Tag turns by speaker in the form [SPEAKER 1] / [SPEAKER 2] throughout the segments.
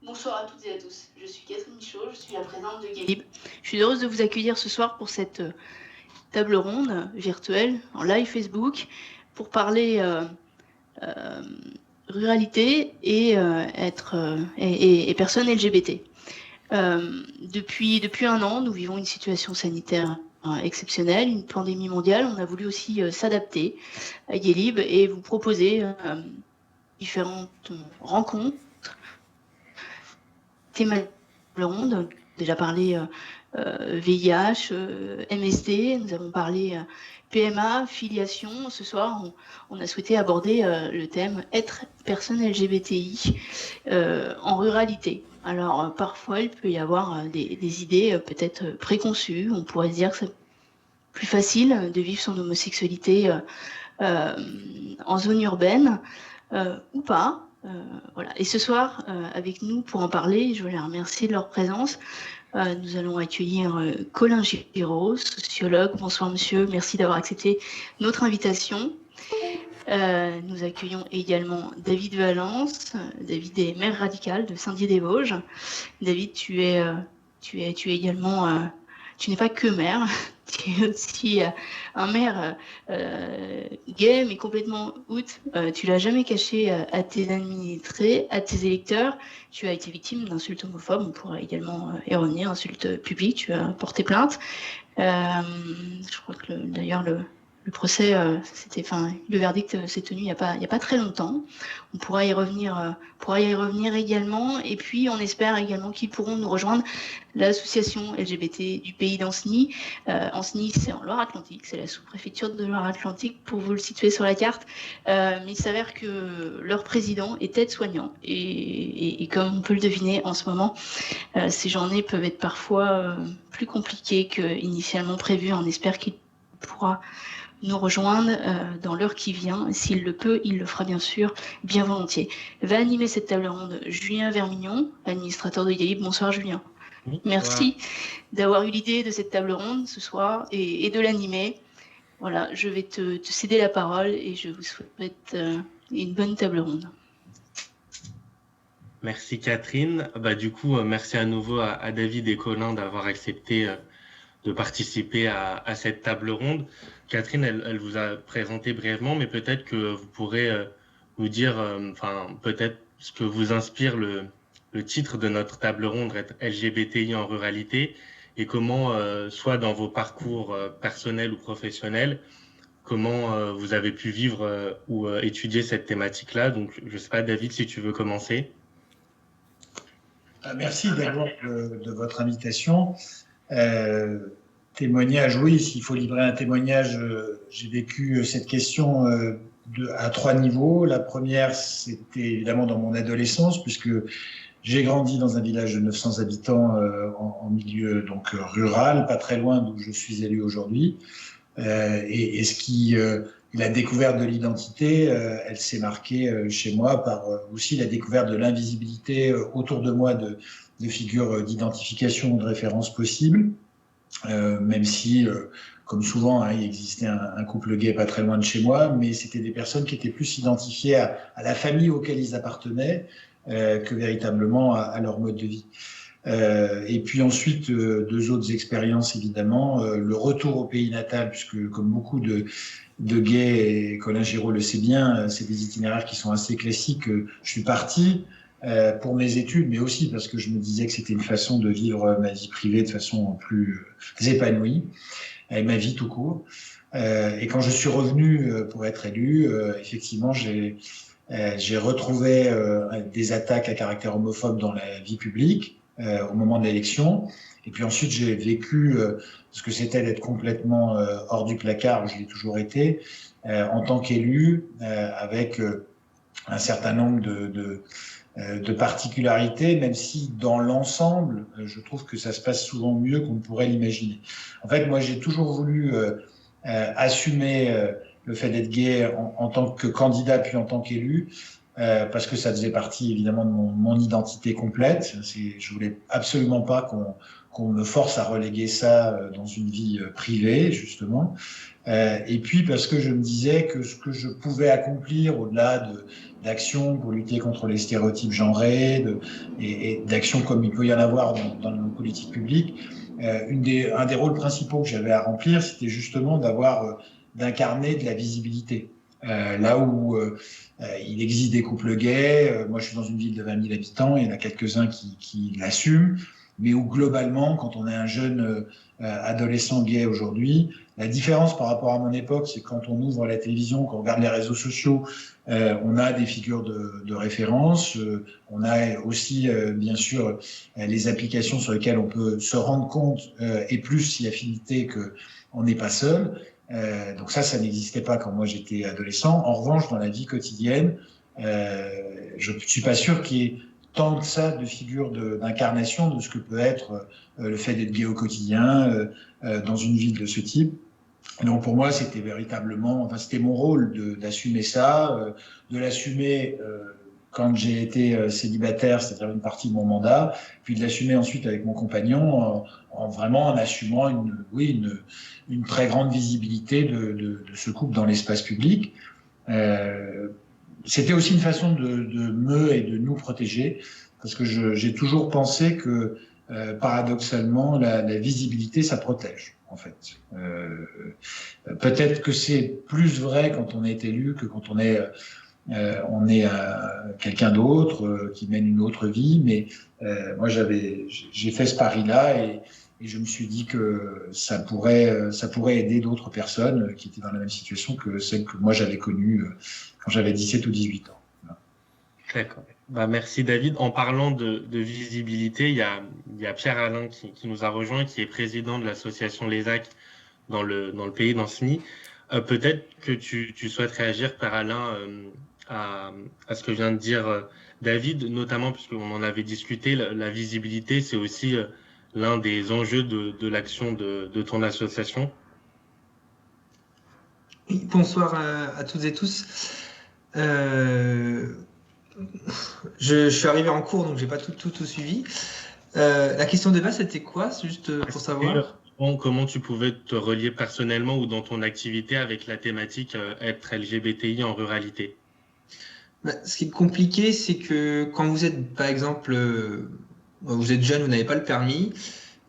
[SPEAKER 1] Bonsoir à toutes et à tous. Je suis Catherine Michaud, je suis la présidente de Gay Libre. Je suis heureuse de vous accueillir ce soir pour cette table ronde virtuelle en live Facebook pour parler ruralité et personnes LGBT. Depuis un an, nous vivons une situation sanitaire exceptionnelle, une pandémie mondiale. On a voulu aussi s'adapter à Gay Libre et vous proposer différentes rencontres thématiques ronde. Déjà parlé VIH, MST, nous avons parlé PMA, filiation. Ce soir, on a souhaité aborder le thème être personne LGBTI en ruralité. Alors parfois, il peut y avoir des idées peut-être préconçues. On pourrait se dire que c'est plus facile de vivre son homosexualité en zone urbaine ou pas. Voilà. Et ce soir, avec nous pour en parler, je veux les remercier de leur présence. Nous allons accueillir Colin Giraud, sociologue. Bonsoir monsieur, merci d'avoir accepté notre invitation. Nous accueillons également David Valence. David est maire radical de Saint-Dié-des-Vosges. David, tu es également... tu n'es pas que maire, tu es aussi un maire gay, mais complètement out. Tu l'as jamais caché à tes administrés, à tes électeurs. Tu as été victime d'insultes homophobes, on pourra également y revenir, insultes publiques, tu as porté plainte. Je crois que d'ailleurs le procès, le verdict s'est tenu il y a pas très longtemps. On pourra y revenir également. Et puis, on espère également qu'ils pourront nous rejoindre l'association LGBT du pays d'Ancenis. Ancenis, c'est en Loire-Atlantique, c'est la sous-préfecture de Loire-Atlantique, pour vous le situer sur la carte. Mais il s'avère que leur président est aide-soignant. Et comme on peut le deviner en ce moment, ces journées peuvent être parfois plus compliquées qu'initialement prévues. On espère qu'il pourra nous rejoindre dans l'heure qui vient. S'il le peut, il le fera bien sûr, bien volontiers. Va animer cette table ronde Julien Vermignon, administrateur de Gay Libre. Bonsoir Julien. Merci d'avoir eu l'idée de cette table ronde ce soir et de l'animer. Voilà, je vais te céder la parole et je vous souhaite une bonne table ronde.
[SPEAKER 2] Merci Catherine. Du coup, merci à nouveau à David et Colin d'avoir accepté de participer à cette table ronde. Catherine, elle vous a présenté brièvement, mais peut-être que vous pourrez nous dire, peut-être ce que vous inspire le titre de notre table ronde, être LGBTI en ruralité, et comment, soit dans vos parcours personnels ou professionnels, comment vous avez pu vivre ou étudier cette thématique-là. Donc, je ne sais pas, David, si tu veux commencer.
[SPEAKER 3] Merci d'abord de votre invitation. Témoignage, oui, s'il faut livrer un témoignage, j'ai vécu cette question à 3 niveaux. La première, c'était évidemment dans mon adolescence, puisque j'ai grandi dans un village de 900 habitants en milieu donc rural, pas très loin d'où je suis élu aujourd'hui. Et la découverte de l'identité, elle s'est marquée chez moi par aussi la découverte de l'invisibilité autour de moi de figures d'identification ou de référence possibles. Même si, comme souvent, il existait un couple gay pas très loin de chez moi, mais c'était des personnes qui étaient plus identifiées à la famille auquel ils appartenaient que véritablement à leur mode de vie. Et puis ensuite, 2 autres expériences, évidemment. Le retour au pays natal, puisque comme beaucoup de gays, et Colin Giraud le sait bien, c'est des itinéraires qui sont assez classiques. Je suis parti pour mes études, mais aussi parce que je me disais que c'était une façon de vivre ma vie privée de façon plus épanouie, et ma vie tout court. Et quand je suis revenu pour être élu, effectivement, j'ai retrouvé des attaques à caractère homophobe dans la vie publique au moment de l'élection. Et puis ensuite, j'ai vécu ce que c'était d'être complètement hors du placard, je l'ai toujours été, en tant qu'élu, avec un certain nombre de particularités, même si dans l'ensemble, je trouve que ça se passe souvent mieux qu'on pourrait l'imaginer. En fait, moi, j'ai toujours voulu assumer le fait d'être gay en tant que candidat puis en tant qu'élu, parce que ça faisait partie évidemment de mon identité complète. Je voulais absolument pas qu'on me force à reléguer ça dans une vie privée, justement. Et puis parce que je me disais que ce que je pouvais accomplir au-delà d'actions pour lutter contre les stéréotypes genrés et d'actions comme il peut y en avoir dans nos politiques publiques. Un des rôles principaux que j'avais à remplir, c'était justement d'incarner de la visibilité. Là où il existe des couples gays, moi je suis dans une ville de 20 000 habitants, il y en a quelques-uns qui l'assument, mais où globalement, quand on est un jeune adolescent gay aujourd'hui, la différence par rapport à mon époque, c'est que quand on ouvre la télévision, quand on regarde les réseaux sociaux, on a des figures de référence, on a aussi bien sûr les applications sur lesquelles on peut se rendre compte et plus si affinité qu'on n'est pas seul. Donc ça n'existait pas quand moi j'étais adolescent. En revanche, dans la vie quotidienne, je ne suis pas sûr qu'il y ait tant que ça de figures d'incarnation de ce que peut être le fait d'être gay au quotidien dans une ville de ce type. Donc pour moi, c'était véritablement, c'était mon rôle d'assumer ça, de l'assumer quand j'ai été célibataire, c'est-à-dire une partie de mon mandat, puis de l'assumer ensuite avec mon compagnon en assumant une très grande visibilité de ce couple dans l'espace public. C'était aussi une façon de me et de nous protéger, parce que j'ai toujours pensé que paradoxalement, la visibilité, ça protège, en fait. Peut-être que c'est plus vrai quand on est élu que quand on est quelqu'un d'autre qui mène une autre vie, mais moi j'ai fait ce pari-là et je me suis dit que ça pourrait aider d'autres personnes qui étaient dans la même situation que celle que moi j'avais connue quand j'avais 17 ou 18 ans. Voilà.
[SPEAKER 2] D'accord. Merci David. En parlant de visibilité, il y a Pierre-Alain qui nous a rejoint, qui est président de l'association l'ESAC dans le pays d'Anceny. Peut-être que tu souhaites réagir, Pierre-Alain, à ce que vient de dire David, notamment puisqu'on en avait discuté, la visibilité, c'est aussi l'un des enjeux de l'action de ton association.
[SPEAKER 4] Bonsoir à toutes et tous. Je suis arrivé en cours, donc j'ai pas tout suivi. La question de base, c'était quoi, juste pour savoir?
[SPEAKER 2] Comment tu pouvais te relier personnellement ou dans ton activité avec la thématique être LGBTI en ruralité?
[SPEAKER 4] Ce qui est compliqué, c'est que quand vous êtes, par exemple, vous êtes jeune, vous n'avez pas le permis,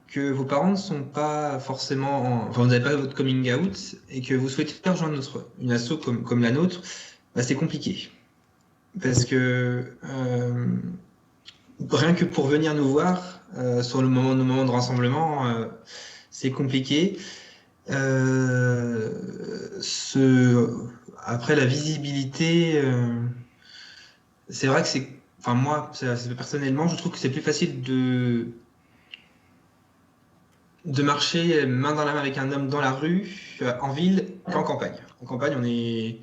[SPEAKER 4] que vos parents ne sont pas forcément, vous n'avez pas votre coming out et que vous souhaitez rejoindre une asso comme la nôtre, c'est compliqué. Parce que rien que pour venir nous voir sur nos moments de rassemblement, c'est compliqué. Après la visibilité, c'est vrai que moi, personnellement, je trouve que c'est plus facile de marcher main dans la main avec un homme dans la rue, en ville, qu'en campagne. En campagne, il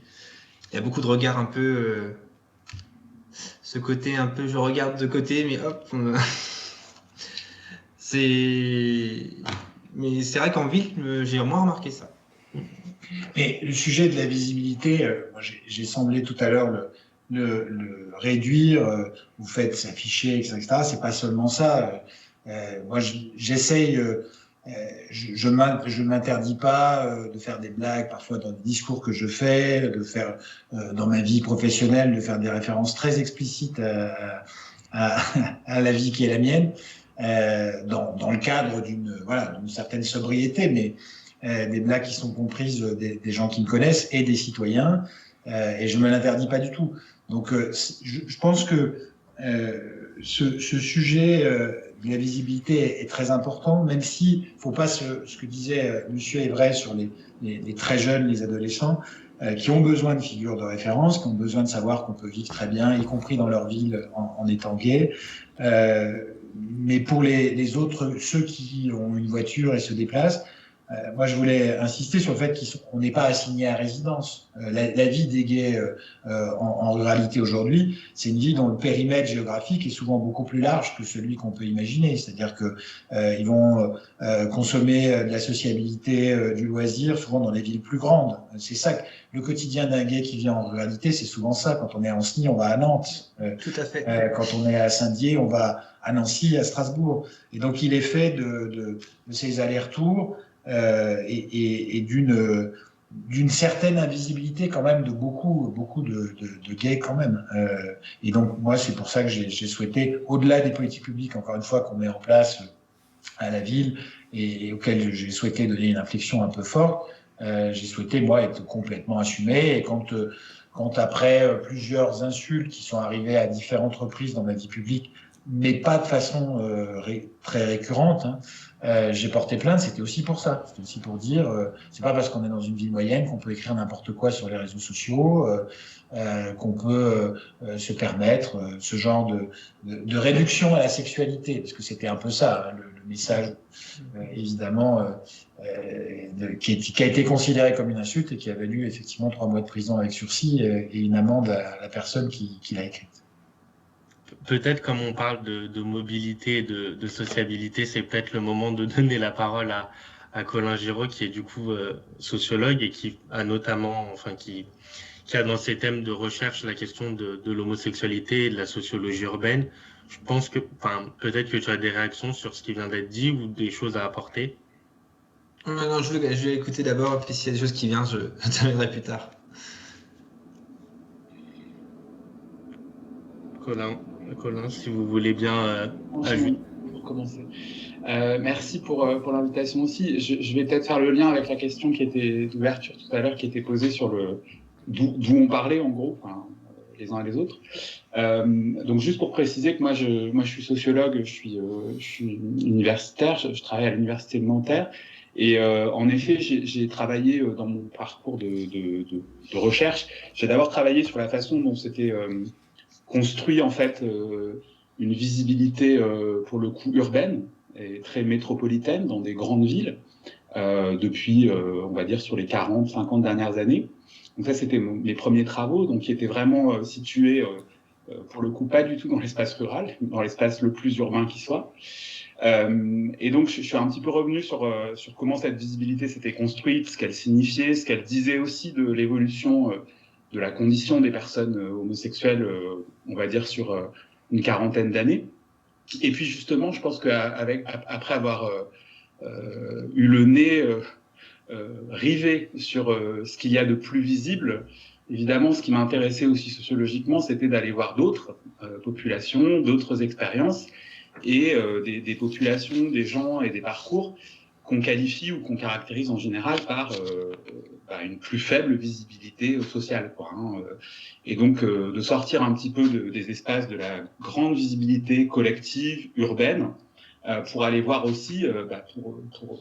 [SPEAKER 4] y a beaucoup de regards un peu, ce côté un peu, je regarde de côté, mais hop, mais c'est vrai qu'en ville, j'ai moins remarqué ça.
[SPEAKER 3] Et le sujet de la visibilité, j'ai semblé tout à l'heure le réduire, vous faites s'afficher, etc. C'est pas seulement ça. Moi, j'essaye, je m'interdis pas de faire des blagues parfois dans des discours que je fais, de faire dans ma vie professionnelle, de faire des références très explicites à la vie qui est la mienne, dans le cadre d'une certaine sobriété, mais des blagues qui sont comprises des gens qui me connaissent et des citoyens, et je me l'interdis pas du tout. Donc, je pense que ce sujet de la visibilité est très important, même si faut pas ce que disait Monsieur est vrai sur les très jeunes, les adolescents, qui ont besoin de figures de référence, qui ont besoin de savoir qu'on peut vivre très bien, y compris dans leur ville en étant gay. Mais pour les autres, ceux qui ont une voiture et se déplacent, moi, je voulais insister sur le fait qu'on n'est pas assigné à résidence. La vie des gays en ruralité aujourd'hui, c'est une vie dont le périmètre géographique est souvent beaucoup plus large que celui qu'on peut imaginer. C'est-à-dire que ils vont consommer de la sociabilité, du loisir, souvent dans les villes plus grandes. C'est ça, le quotidien d'un gay qui vit en ruralité, c'est souvent ça. Quand on est à Anceny, on va à Nantes.
[SPEAKER 4] Tout à fait.
[SPEAKER 3] Quand on est à Saint-Dié, on va à Nancy, à Strasbourg. Et donc, il est fait de ces allers-retours et d'une d'une certaine invisibilité quand même de beaucoup de gays quand même. Et donc moi c'est pour ça que j'ai souhaité, au-delà des politiques publiques encore une fois qu'on met en place à la ville et auxquelles j'ai souhaité donner une inflexion un peu forte, j'ai souhaité moi être complètement assumé. Et quand après plusieurs insultes qui sont arrivées à différentes reprises dans ma vie publique, mais pas de façon très récurrente, j'ai porté plainte, c'était aussi pour ça. C'était aussi pour dire, c'est pas parce qu'on est dans une ville moyenne qu'on peut écrire n'importe quoi sur les réseaux sociaux, qu'on peut se permettre ce genre de réduction à la sexualité, parce que c'était un peu ça, hein, le message, évidemment, qui a été considéré comme une insulte et qui a valu effectivement 3 mois de prison avec sursis et une amende à la personne qui l'a écrite.
[SPEAKER 2] Peut-être comme on parle de mobilité et de sociabilité, c'est peut-être le moment de donner la parole à Colin Giraud, qui est du coup sociologue et qui a notamment, qui a dans ses thèmes de recherche la question de l'homosexualité et de la sociologie urbaine. Je pense que, peut-être que tu as des réactions sur ce qui vient d'être dit ou des choses à apporter.
[SPEAKER 4] Non, je vais écouter d'abord, puis s'il y a des choses qui viennent, je terminerai plus tard.
[SPEAKER 2] Colin, si vous voulez bien ajouter.
[SPEAKER 5] Pour commencer. Merci pour l'invitation aussi. Je vais peut-être faire le lien avec la question qui était d'ouverture tout à l'heure, qui était posée sur d'où on parlait en gros, les uns et les autres. Donc juste pour préciser que moi je suis sociologue, je suis universitaire, je travaille à l'université de Nanterre. Et en effet, j'ai travaillé dans mon parcours de recherche. J'ai d'abord travaillé sur la façon dont c'était construit en fait une visibilité pour le coup urbaine et très métropolitaine dans des grandes villes depuis, on va dire, sur les 40-50 dernières années. Donc ça, c'était mes premiers travaux, donc qui étaient vraiment situés, pour le coup, pas du tout dans l'espace rural, dans l'espace le plus urbain qui soit. Et donc, je suis un petit peu revenu sur comment cette visibilité s'était construite, ce qu'elle signifiait, ce qu'elle disait aussi de l'évolution de la condition des personnes homosexuelles, on va dire, sur une quarantaine d'années. Et puis, justement, je pense qu'après avoir eu le nez rivé sur ce qu'il y a de plus visible, évidemment, ce qui m'intéressait aussi sociologiquement, c'était d'aller voir d'autres populations, d'autres expériences, et des populations, des gens et des parcours qu'on qualifie ou qu'on caractérise en général par une plus faible visibilité sociale, quoi, hein. Et donc de sortir un petit peu des espaces de la grande visibilité collective, urbaine, pour aller voir aussi,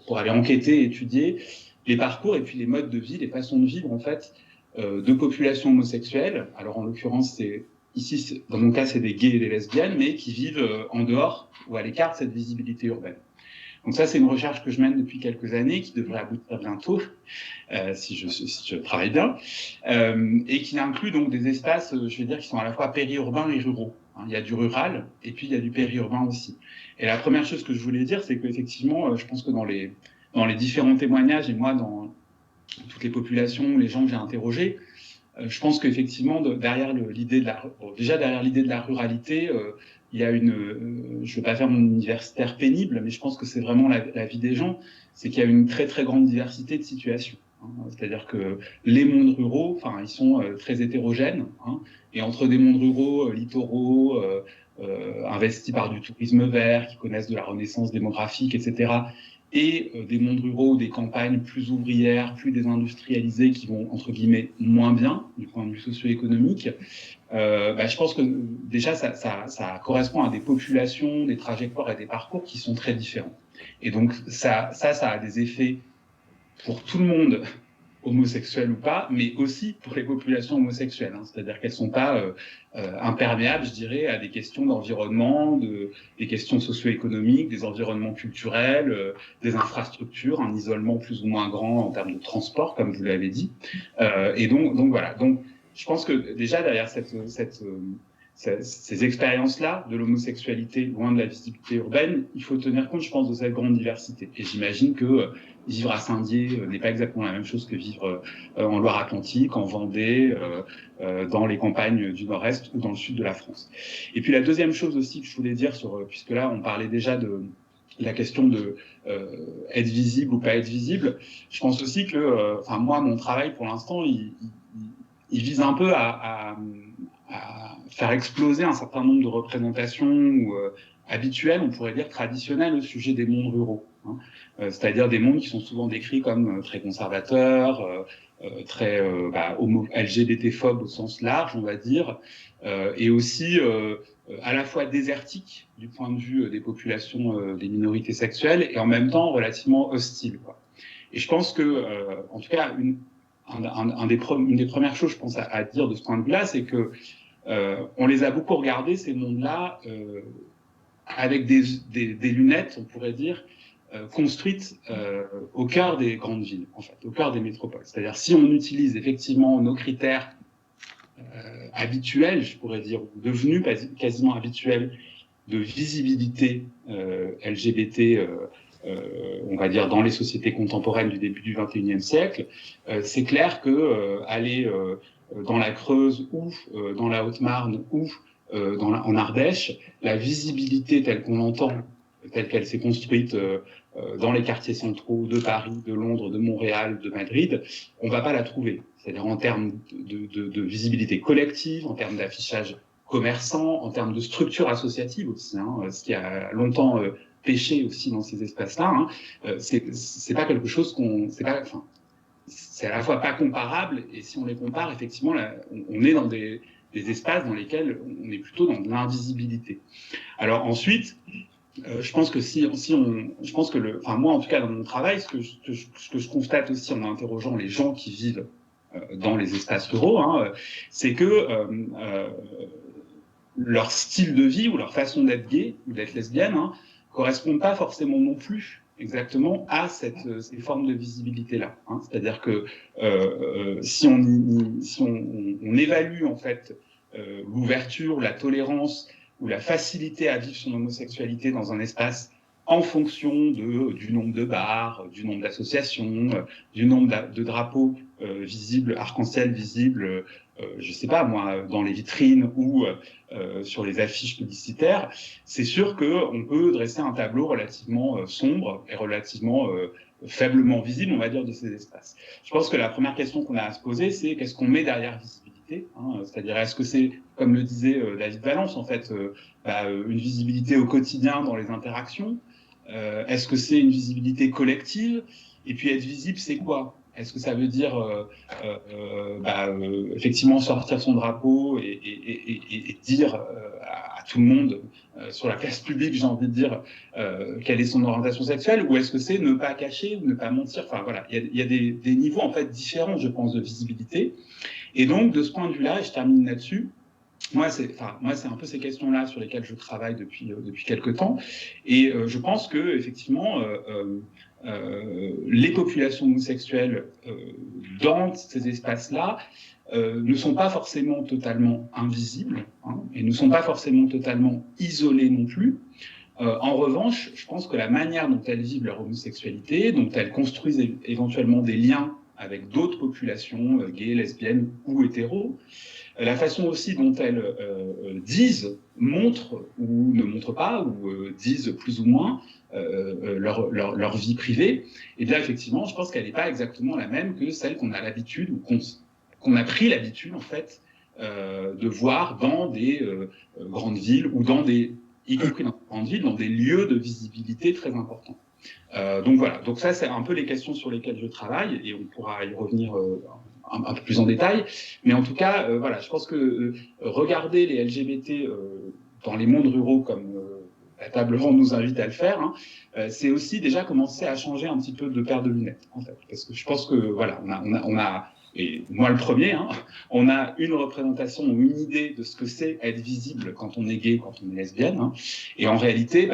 [SPEAKER 5] pour aller enquêter, étudier les parcours et puis les modes de vie, les façons de vivre en fait de populations homosexuelles. Alors en l'occurrence, ici, dans mon cas, c'est des gays et des lesbiennes, mais qui vivent en dehors ou à l'écart de cette visibilité urbaine. Donc ça, c'est une recherche que je mène depuis quelques années, qui devrait aboutir bientôt, si je travaille bien, et qui inclut donc des espaces, je vais dire, qui sont à la fois périurbains et ruraux. Il y a du rural, et puis il y a du périurbain aussi. Et la première chose que je voulais dire, c'est qu'effectivement, je pense que dans les différents témoignages, et moi, dans toutes les populations, les gens que j'ai interrogés, je pense qu'effectivement, derrière l'idée de la ruralité, il y a je ne veux pas faire mon universitaire pénible, mais je pense que c'est vraiment la vie des gens, c'est qu'il y a une très très grande diversité de situations. C'est-à-dire que les mondes ruraux, ils sont très hétérogènes, et entre des mondes ruraux, littoraux, investis par du tourisme vert, qui connaissent de la renaissance démographique, etc., et des mondes ruraux, des campagnes plus ouvrières, plus désindustrialisées, qui vont, entre guillemets, moins bien du point de vue socio-économique, je pense que déjà ça correspond à des populations, des trajectoires et des parcours qui sont très différents. Et donc ça a des effets pour tout le monde, homosexuel ou pas, mais aussi pour les populations homosexuelles. C'est-à-dire qu'elles ne sont pas imperméables, je dirais, à des questions d'environnement, des questions socio-économiques, des environnements culturels, des infrastructures, un isolement plus ou moins grand en termes de transport, comme vous l'avez dit. Et donc voilà. Donc, je pense que déjà derrière ces expériences-là de l'homosexualité loin de la visibilité urbaine, il faut tenir compte, je pense, de cette grande diversité. Et j'imagine que vivre à Saint-Dié n'est pas exactement la même chose que vivre en Loire-Atlantique, en Vendée, dans les campagnes du Nord-Est ou dans le sud de la France. Et puis la deuxième chose aussi que je voulais dire, puisque là on parlait déjà la question de être visible ou pas être visible, je pense aussi que, moi, mon travail pour l'instant, il vise un peu à faire exploser un certain nombre de représentations habituelles, on pourrait dire traditionnelles au sujet des mondes ruraux, hein. C'est-à-dire des mondes qui sont souvent décrits comme très conservateurs, très LGBT-phobes au sens large, on va dire, et aussi à la fois désertiques du point de vue des populations des minorités sexuelles et en même temps relativement hostiles, quoi. Et je pense que, en tout cas, une des premières choses, je pense, à dire de ce point de vue-là, c'est que on les a beaucoup regardés, ces mondes-là, avec des lunettes, on pourrait dire, construites au cœur des grandes villes, en fait, au cœur des métropoles. C'est-à-dire, si on utilise effectivement nos critères habituels, je pourrais dire, devenus quasiment habituels, de visibilité LGBT, on va dire, dans les sociétés contemporaines du début du XXIe siècle, c'est clair que aller dans la Creuse ou dans la Haute-Marne ou en Ardèche, la visibilité telle qu'on l'entend, telle qu'elle s'est construite dans les quartiers centraux de Paris, de Londres, de Montréal, de Madrid, on va pas la trouver. C'est-à-dire en termes de visibilité collective, en termes d'affichage commerçant, en termes de structure associative aussi, hein, ce qui a longtemps péché aussi dans ces espaces-là, hein, c'est pas quelque chose c'est à la fois pas comparable, et si on les compare, effectivement, là, on est dans des espaces dans lesquels on est plutôt dans de l'invisibilité. Alors ensuite, je pense que moi en tout cas dans mon travail, ce que je constate aussi en interrogeant les gens qui vivent dans les espaces ruraux, hein, c'est que leur style de vie ou leur façon d'être gay ou d'être lesbienne, hein, correspondent pas forcément non plus exactement à ces formes de visibilité-là, hein. C'est-à-dire que si on évalue en fait l'ouverture, la tolérance ou la facilité à vivre son homosexualité dans un espace en fonction du nombre de bars, du nombre d'associations, du nombre de drapeaux visibles, arc-en-ciel visibles, je sais pas moi, dans les vitrines ou sur les affiches publicitaires, c'est sûr qu'on peut dresser un tableau relativement sombre et relativement faiblement visible, on va dire, de ces espaces. Je pense que la première question qu'on a à se poser, c'est qu'est-ce qu'on met derrière visibilité, hein, c'est-à-dire est-ce que c'est, comme le disait David Valence, en fait, une visibilité au quotidien dans les interactions, est-ce que c'est une visibilité collective, et puis être visible, c'est quoi? Est-ce que ça veut dire effectivement sortir son drapeau et dire à tout le monde sur la place publique, j'ai envie de dire, quelle est son orientation sexuelle, ou est-ce que c'est ne pas cacher ou ne pas mentir? Enfin voilà, il y a des niveaux en fait différents, je pense, de visibilité. Et donc de ce point de vue-là, et je termine là-dessus, moi, c'est un peu ces questions-là sur lesquelles je travaille depuis quelques temps, et je pense que effectivement, les populations homosexuelles dans ces espaces-là ne sont pas forcément totalement invisibles, hein, et ne sont pas forcément totalement isolées non plus. En revanche, je pense que la manière dont elles vivent leur homosexualité, dont elles construisent éventuellement des liens avec d'autres populations, gays, lesbiennes ou hétéros, la façon aussi dont elles disent, montrent ou ne montrent pas, ou disent plus ou moins leur vie privée, et bien effectivement, je pense qu'elle n'est pas exactement la même que celle qu'on a l'habitude, ou qu'on a pris l'habitude en fait de voir dans des grandes villes, ou y compris dans des grandes villes, dans des lieux de visibilité très importants. Donc voilà, donc ça c'est un peu les questions sur lesquelles je travaille, et on pourra y revenir un peu plus en détail, mais en tout cas, voilà, je pense que regarder les LGBT dans les mondes ruraux comme la table ronde nous invite à le faire, hein, c'est aussi déjà commencer à changer un petit peu de paire de lunettes, en fait, parce que je pense que voilà, on a et moi le premier, hein, on a une représentation ou une idée de ce que c'est être visible quand on est gay, quand on est lesbienne, hein, et en réalité,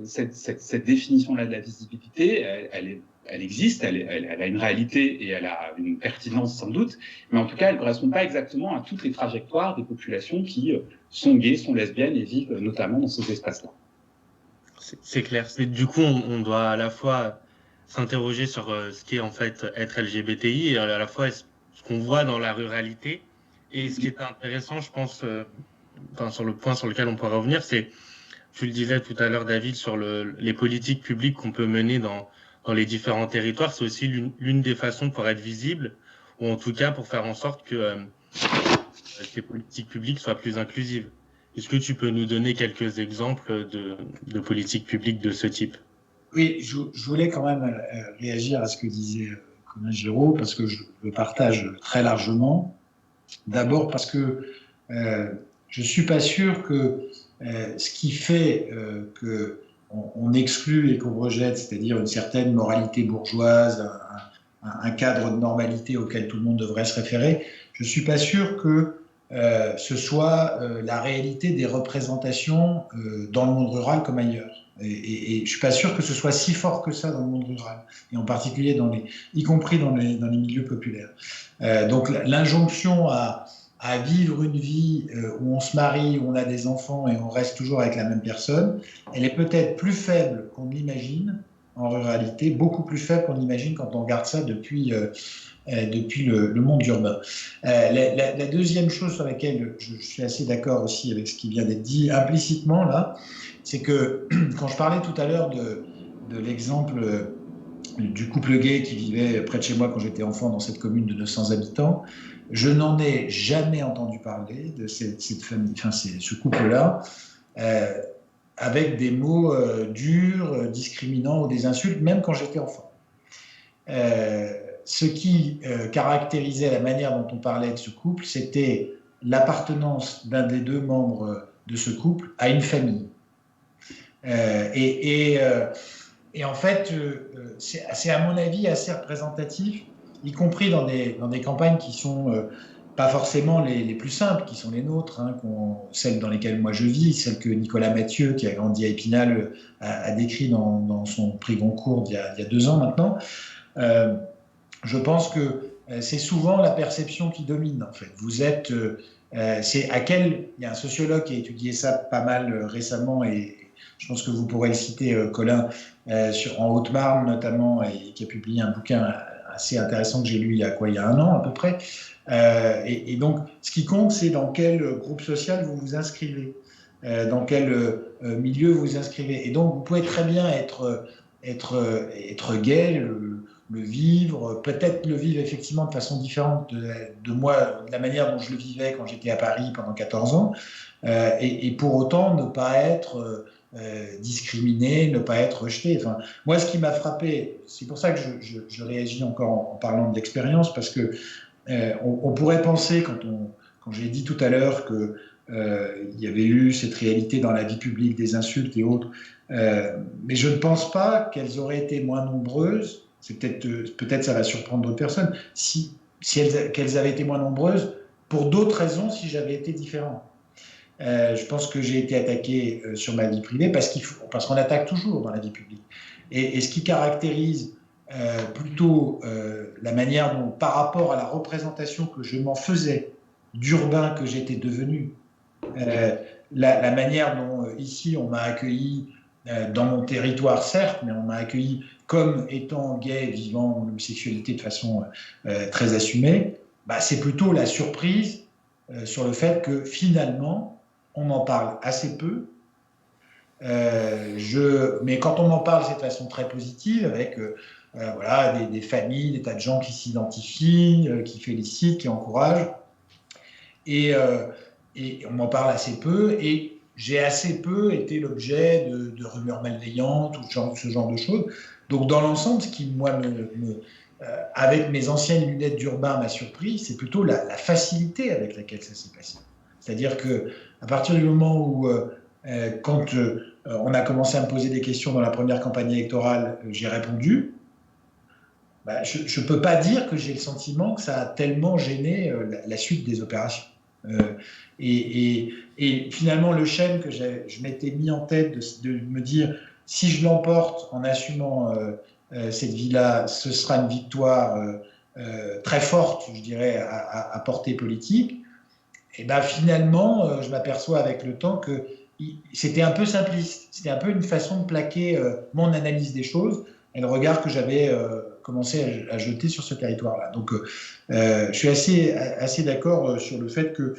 [SPEAKER 5] cette définition-là de la visibilité, elle existe, elle a une réalité et elle a une pertinence sans doute, mais en tout cas, elle ne correspond pas exactement à toutes les trajectoires des populations qui sont gays, sont lesbiennes et vivent notamment dans ces espaces-là.
[SPEAKER 2] C'est clair. Du coup, on doit à la fois s'interroger sur ce qu'est en fait être LGBTI et à la fois ce qu'on voit dans la ruralité. Et ce qui est intéressant, je pense, sur le point sur lequel on pourra revenir, c'est tu le disais tout à l'heure, David, sur les politiques publiques qu'on peut mener dans les différents territoires. C'est aussi l'une des façons pour être visible, ou en tout cas pour faire en sorte que ces politiques publiques soient plus inclusives. Est-ce que tu peux nous donner quelques exemples de politiques publiques de ce type?
[SPEAKER 3] Oui, je voulais quand même réagir à ce que disait Colin Giraud, parce que je le partage très largement. D'abord parce que je ne suis pas sûr que ce qui fait qu'on exclut et qu'on rejette, c'est-à-dire une certaine moralité bourgeoise, un cadre de normalité auquel tout le monde devrait se référer, je ne suis pas sûr que ce soit la réalité des représentations dans le monde rural comme ailleurs. Et je ne suis pas sûr que ce soit si fort que ça dans le monde rural, et en particulier y compris dans les milieux populaires. Donc l'injonction à vivre une vie où on se marie, où on a des enfants et on reste toujours avec la même personne, elle est peut-être plus faible qu'on l'imagine en ruralité, beaucoup plus faible qu'on l'imagine quand on regarde ça depuis le monde urbain. La deuxième chose sur laquelle je suis assez d'accord aussi avec ce qui vient d'être dit implicitement là, c'est que quand je parlais tout à l'heure de l'exemple du couple gay qui vivait près de chez moi quand j'étais enfant dans cette commune de 900 habitants, je n'en ai jamais entendu parler de cette famille, enfin ce couple-là, avec des mots durs, discriminants ou des insultes, même quand j'étais enfant. Ce qui caractérisait la manière dont on parlait de ce couple, c'était l'appartenance d'un des deux membres de ce couple à une famille. Et en fait, c'est à mon avis assez représentatif, y compris dans des campagnes qui sont pas forcément les plus simples, qui sont les nôtres, hein, celles dans lesquelles moi je vis, celles que Nicolas Mathieu, qui a grandi à Épinal, a décrit dans son prix Goncourt il y a 2 ans maintenant. Je pense que c'est souvent la perception qui domine, en fait. Vous êtes... il y a un sociologue qui a étudié ça pas mal récemment, et je pense que vous pourrez le citer, Colin, en Haute-Marne notamment, et qui a publié un bouquin assez intéressant que j'ai lu il y a 1 an à peu près. Et donc, ce qui compte, c'est dans quel groupe social vous vous inscrivez, dans quel milieu vous vous inscrivez. Et donc, vous pouvez très bien être gay, le vivre, peut-être le vivre effectivement de façon différente de moi, de la manière dont je le vivais quand j'étais à Paris pendant 14 ans, et pour autant ne pas être discriminé, ne pas être rejeté. Enfin, moi, ce qui m'a frappé, c'est pour ça que je réagis encore en parlant de l'expérience, parce que on pourrait penser, quand j'ai dit tout à l'heure que il y avait eu cette réalité dans la vie publique des insultes et autres, mais je ne pense pas qu'elles auraient été moins nombreuses. C'est peut-être ça va surprendre d'autres personnes, qu'elles avaient été moins nombreuses pour d'autres raisons si j'avais été différent. Je pense que j'ai été attaqué sur ma vie privée parce qu'on attaque toujours dans la vie publique. Et ce qui caractérise plutôt la manière dont, par rapport à la représentation que je m'en faisais d'urbain que j'étais devenu, la manière dont ici on m'a accueilli dans mon territoire, certes, mais on m'a accueilli comme étant gay, vivant mon homosexualité de façon très assumée, c'est plutôt la surprise sur le fait que finalement, on en parle assez peu. Mais quand on en parle, c'est de façon très positive, avec des familles, des tas de gens qui s'identifient, qui félicitent, qui encouragent. Et on en parle assez peu. Et j'ai assez peu été l'objet de rumeurs malveillantes ou ce genre de choses. Donc, dans l'ensemble, ce qui, moi, avec mes anciennes lunettes d'urbain, m'a surpris, c'est plutôt la facilité avec laquelle ça s'est passé. C'est-à-dire qu'à partir du moment où, quand on a commencé à me poser des questions dans la première campagne électorale, j'ai répondu, je ne peux pas dire que j'ai le sentiment que ça a tellement gêné la suite des opérations. Et finalement, le chêne que je m'étais mis en tête de me dire, si je l'emporte en assumant cette vie-là, ce sera une victoire très forte, je dirais, à portée politique. Et finalement, je m'aperçois avec le temps que c'était un peu simpliste. C'était un peu une façon de plaquer mon analyse des choses et le regard que j'avais commencé à jeter sur ce territoire-là. Donc, je suis assez d'accord sur le fait que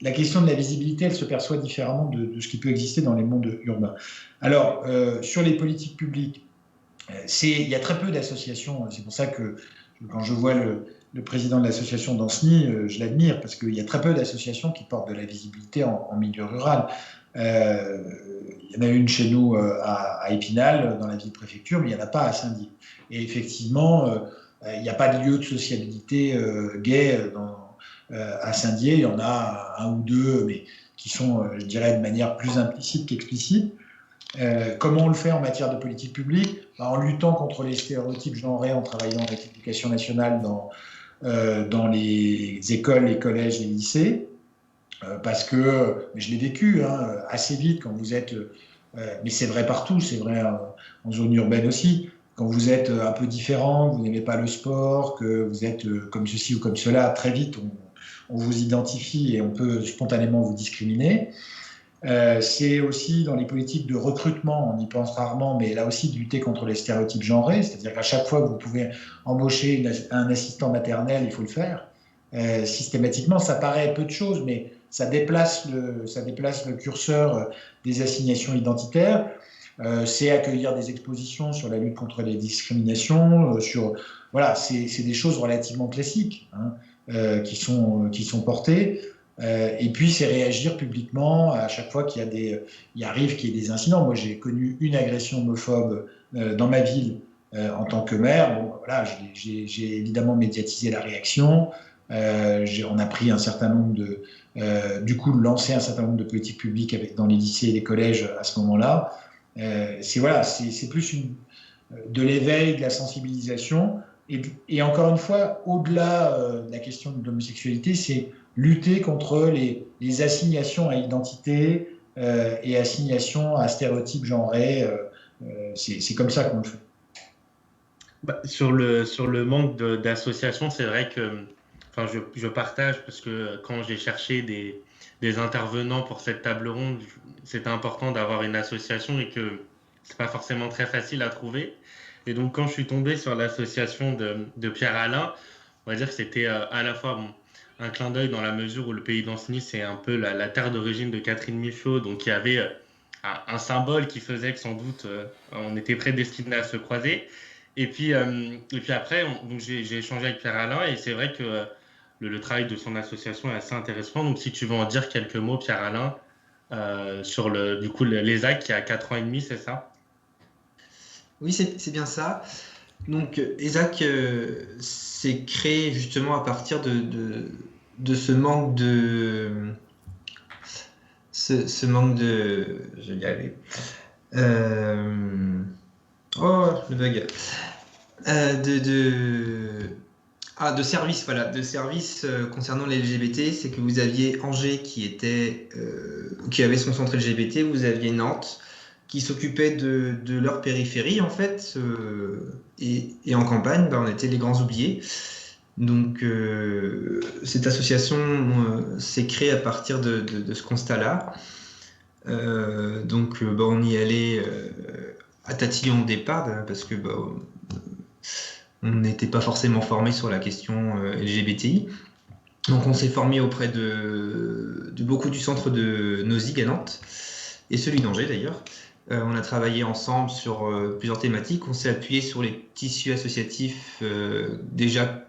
[SPEAKER 3] la question de la visibilité, elle se perçoit différemment de ce qui peut exister dans les mondes urbains. Alors, sur les politiques publiques, il y a très peu d'associations. C'est pour ça que quand je vois le président de l'association d'Anceny, je l'admire, parce qu'il y a très peu d'associations qui portent de la visibilité en milieu rural. Il y en a une chez nous à Épinal, dans la ville-préfecture, mais il n'y en a pas à Saint-Dié. Et effectivement, il n'y a pas de lieu de sociabilité gay à Saint-Dié. Il y en a un ou deux, mais qui sont, je dirais, de manière plus implicite qu'explicite. Comment on le fait en matière de politique publique? En luttant contre les stéréotypes genrés, en travaillant avec l'éducation nationale dans les écoles, les collèges et les lycées. Parce que, je l'ai vécu assez vite quand vous êtes, mais c'est vrai partout, c'est vrai en zone urbaine aussi, quand vous êtes un peu différent, que vous n'aimez pas le sport, que vous êtes comme ceci ou comme cela, très vite on vous identifie et on peut spontanément vous discriminer. C'est aussi dans les politiques de recrutement, on y pense rarement, mais là aussi de lutter contre les stéréotypes genrés, c'est-à-dire qu'à chaque fois que vous pouvez embaucher un assistant maternel, il faut le faire. Systématiquement, ça paraît peu de choses, mais ça déplace le curseur des assignations identitaires. C'est accueillir des expositions sur la lutte contre les discriminations, voilà, c'est des choses relativement classiques qui sont portées. Et puis c'est réagir publiquement à chaque fois qu'il arrive qu'il y ait des incidents. Moi, j'ai connu une agression homophobe dans ma ville en tant que maire. Bon, voilà, j'ai évidemment médiatisé la réaction. On a pris un certain nombre lancé un certain nombre de politiques publiques dans les lycées et les collèges à ce moment-là. C'est plus de l'éveil, de la sensibilisation. Et encore une fois, au-delà de la question de l'homosexualité, c'est lutter contre les assignations à identité et assignations à stéréotypes genrés. C'est comme ça qu'on le fait.
[SPEAKER 2] Sur le manque d'associations, c'est vrai que je partage, parce que quand j'ai cherché des intervenants pour cette table ronde, c'était important d'avoir une association et que c'est pas forcément très facile à trouver. Et donc quand je suis tombé sur l'association de Pierre Alain, on va dire que c'était à la fois un clin d'œil dans la mesure où le pays d'Anceny, c'est un peu la terre d'origine de Catherine Michaud, donc il y avait un symbole qui faisait que sans doute on était prédestinés à se croiser. Et puis après, j'ai échangé avec Pierre Alain et c'est vrai que le travail de son association est assez intéressant. Donc si tu veux en dire quelques mots, Pierre Alain, sur l'ESAC qui a 4 ans et demi, c'est ça?
[SPEAKER 4] Oui, c'est bien ça. Donc ESAC s'est créé justement à partir de ce manque de... Ce manque de... Je vais y arriver. Oh, le bug. De services, voilà, de services concernant les LGBT. C'est que vous aviez Angers qui avait son centre LGBT, vous aviez Nantes qui s'occupaient de leur périphérie en fait, et en campagne, on était les grands oubliés. Donc cette association s'est créée à partir de ce constat-là. On y allait à tatillon au départ, parce que on n'était pas forcément formé sur la question LGBTI. Donc on s'est formé auprès de beaucoup du centre de Nozig à Nantes, et celui d'Angers d'ailleurs. On a travaillé ensemble sur plusieurs thématiques. On s'est appuyé sur les tissus associatifs déjà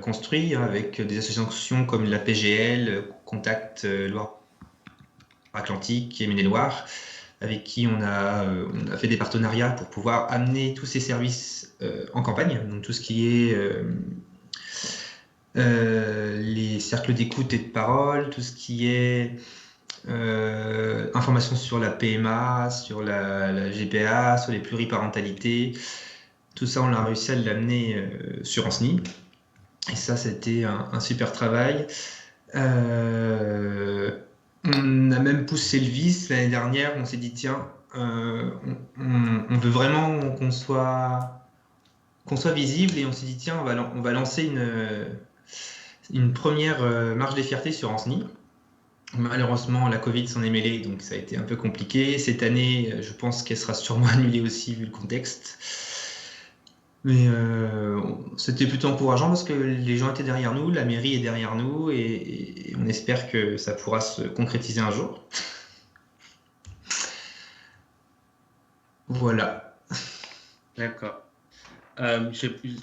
[SPEAKER 4] construits, avec des associations comme la PGL, Contact Loire-Atlantique et Maine-et-Loire, avec qui on a fait des partenariats pour pouvoir amener tous ces services en campagne. Donc tout ce qui est les cercles d'écoute et de parole, tout ce qui est information sur la PMA, sur la GPA, sur les pluriparentalités. Tout ça, on a réussi à l'amener sur Anceny. Et ça, c'était un super travail. On a même poussé le vice l'année dernière. On s'est dit, tiens, on veut vraiment qu'on soit visible. Et on s'est dit, tiens, on va lancer une première marche des fiertés sur Anceny. Malheureusement, la Covid s'en est mêlée, donc ça a été un peu compliqué. Cette année, je pense qu'elle sera sûrement annulée aussi, vu le contexte. Mais c'était plutôt encourageant parce que les gens étaient derrière nous, la mairie est derrière nous et on espère que ça pourra se concrétiser un jour. Voilà.
[SPEAKER 2] D'accord.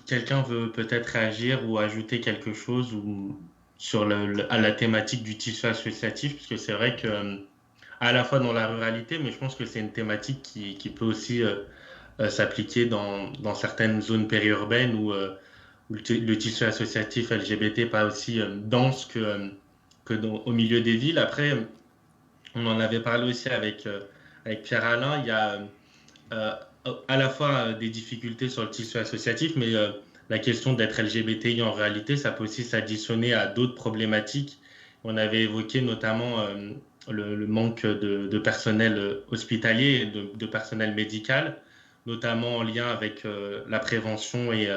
[SPEAKER 2] Quelqu'un veut peut-être réagir ou ajouter quelque chose sur à la thématique du tissu associatif, parce que c'est vrai que à la fois dans la ruralité, mais je pense que c'est une thématique qui peut aussi s'appliquer dans certaines zones périurbaines où le tissu associatif LGBT n'est pas aussi dense que au milieu des villes. Après, on en avait parlé aussi avec Pierre-Alain, il y a à la fois des difficultés sur le tissu associatif, mais la question d'être LGBTI en réalité, ça peut aussi s'additionner à d'autres problématiques. On avait évoqué notamment le manque de personnel hospitalier et de personnel médical, notamment en lien avec la prévention et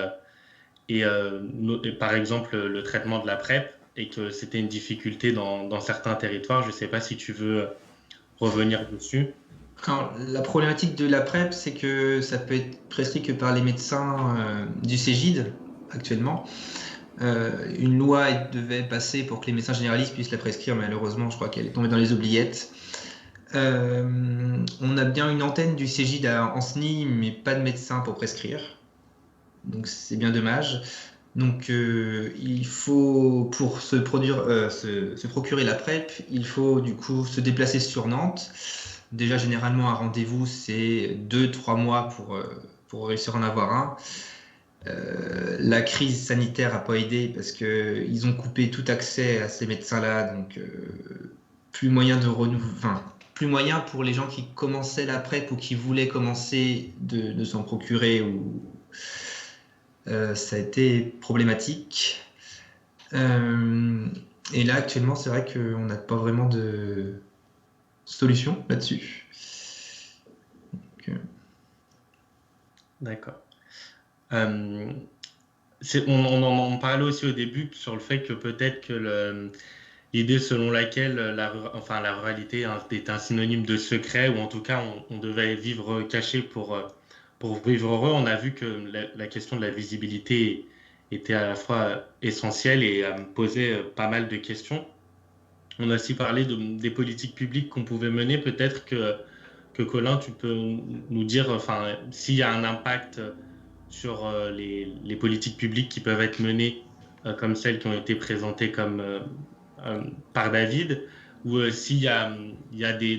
[SPEAKER 2] par exemple le traitement de la PrEP, et que c'était une difficulté dans certains territoires. Je ne sais pas si tu veux revenir dessus.
[SPEAKER 4] Alors, la problématique de la PrEP, c'est que ça peut être prescrit que par les médecins du CEGID actuellement. Une loi devait passer pour que les médecins généralistes puissent la prescrire, mais malheureusement, je crois qu'elle est tombée dans les oubliettes. On a bien une antenne du CEGID à Ancenis, mais pas de médecin pour prescrire. Donc c'est bien dommage. Donc il faut, pour se procurer la PrEP, il faut du coup se déplacer sur Nantes. Déjà, généralement, un rendez-vous, c'est 2-3 mois pour réussir à en avoir un. La crise sanitaire n'a pas aidé parce qu'ils ont coupé tout accès à ces médecins-là, donc plus moyen plus moyen pour les gens qui commençaient la PrEP ou qui voulaient commencer de s'en procurer. Ça a été problématique. Et là, actuellement, c'est vrai qu'on n'a pas vraiment de solution là-dessus.
[SPEAKER 2] D'accord. On en parlait aussi au début sur le fait que peut-être que l'idée selon laquelle la ruralité est un synonyme de secret, ou en tout cas on devait vivre caché pour vivre heureux. On a vu que la question de la visibilité était à la fois essentielle et posait pas mal de questions. On a aussi parlé des politiques publiques qu'on pouvait mener. Peut-être que Colin, tu peux nous dire s'il y a un impact sur les politiques publiques qui peuvent être menées comme celles qui ont été présentées par David, ou s'il y a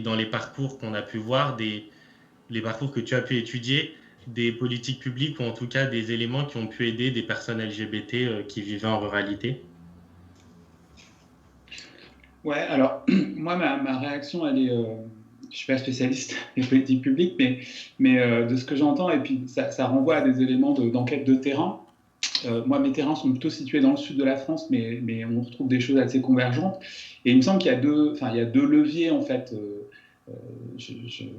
[SPEAKER 2] dans les parcours qu'on a pu voir, les parcours que tu as pu étudier, des politiques publiques ou en tout cas des éléments qui ont pu aider des personnes LGBT qui vivaient en ruralité.
[SPEAKER 5] Ouais, alors moi ma réaction, elle est, je suis pas spécialiste des politiques publiques, mais de ce que j'entends, et puis ça renvoie à des éléments d'enquête de terrain. Moi, mes terrains sont plutôt situés dans le sud de la France, mais on retrouve des choses assez convergentes. Et il me semble qu'il y a deux leviers en fait. J'ai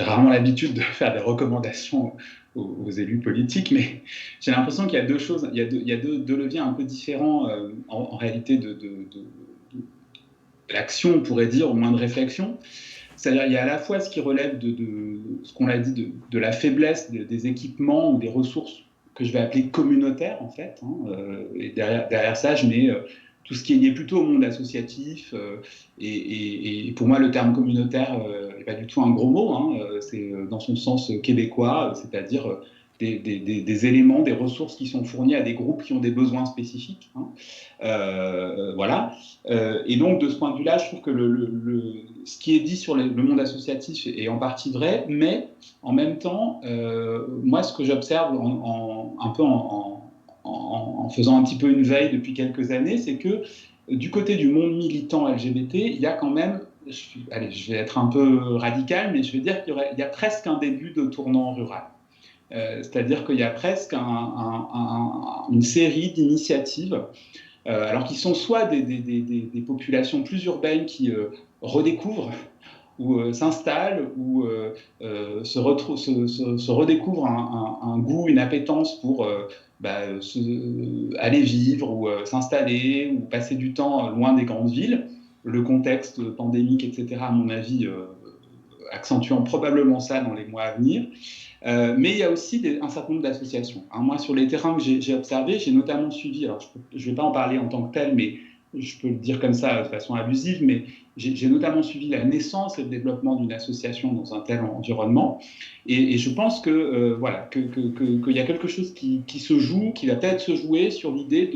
[SPEAKER 5] rarement l'habitude de faire des recommandations aux élus politiques, mais j'ai l'impression qu'il y a deux choses, il y a deux leviers un peu différents en réalité de l'action, on pourrait dire, au moins de réflexion. C'est-à-dire il y a à la fois ce qui relève de ce qu'on a dit, de la faiblesse des équipements ou des ressources que je vais appeler communautaires, en fait. Et derrière ça, je mets tout ce qui est lié plutôt au monde associatif. Et pour moi, le terme communautaire n'est pas du tout un gros mot. C'est dans son sens québécois, c'est-à-dire des éléments, des ressources qui sont fournies à des groupes qui ont des besoins spécifiques. Voilà. Et donc, de ce point de vue-là, je trouve que ce qui est dit sur le monde associatif est en partie vrai, mais en même temps, moi, ce que j'observe un peu en faisant un petit peu une veille depuis quelques années, c'est que du côté du monde militant LGBT, il y a quand même, je vais être un peu radical, mais je vais dire qu'il y a presque un début de tournant rural. C'est-à-dire qu'il y a presque une série d'initiatives, alors qui sont soit des populations plus urbaines qui redécouvrent ou s'installent ou se redécouvrent un goût, une appétence pour aller vivre ou s'installer ou passer du temps loin des grandes villes. Le contexte pandémique, etc., à mon avis, accentuant probablement ça dans les mois à venir. Mais il y a aussi un certain nombre d'associations. Hein, moi, sur les terrains que j'ai observés, j'ai notamment suivi, alors je ne vais pas en parler en tant que tel, mais je peux le dire comme ça de façon abusive, mais j'ai notamment suivi la naissance et le développement d'une association dans un tel environnement. Et je pense que voilà, qu'il y a quelque chose qui se joue, qui va peut-être se jouer sur l'idée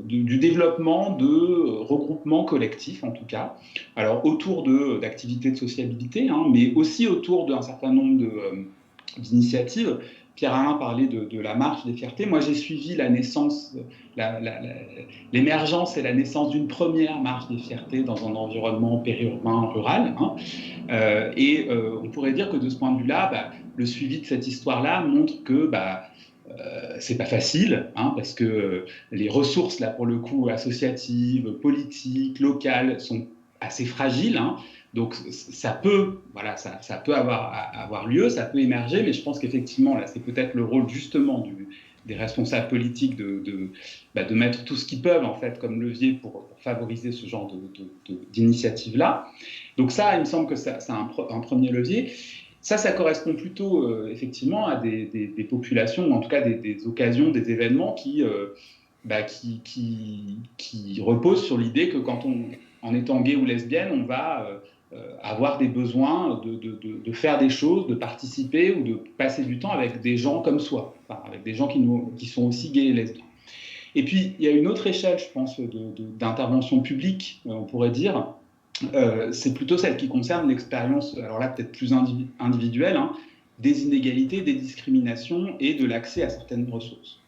[SPEAKER 5] du développement de regroupements collectifs, en tout cas. Alors, autour d'activités de sociabilité, hein, mais aussi autour d'un certain nombre d'initiatives. Pierre-Alain parlait de la marche des fiertés. Moi, j'ai suivi la naissance, l'émergence et la naissance d'une première marche des fiertés dans un environnement périurbain, rural. Hein. On pourrait dire que de ce point de vue-là, le suivi de cette histoire-là montre que c'est pas facile, hein, parce que les ressources, là, pour le coup, associatives, politiques, locales, sont assez fragiles. Hein. Donc ça peut avoir lieu, ça peut émerger, mais je pense qu'effectivement, là, c'est peut-être le rôle justement des responsables politiques de mettre tout ce qu'ils peuvent, en fait, comme levier pour favoriser ce genre d'initiative-là. Donc ça, il me semble que c'est un premier levier. Ça correspond plutôt effectivement à des populations, ou en tout cas des occasions, des événements qui reposent sur l'idée que en étant gay ou lesbienne, on va avoir des besoins de faire des choses, de participer ou de passer du temps avec des gens comme soi, enfin, avec des gens qui sont aussi gays et lesbiens. Et puis, il y a une autre échelle, je pense, d'intervention publique, on pourrait dire. C'est plutôt celle qui concerne l'expérience, alors là peut-être plus individuelle, hein, des inégalités, des discriminations et de l'accès à certaines ressources.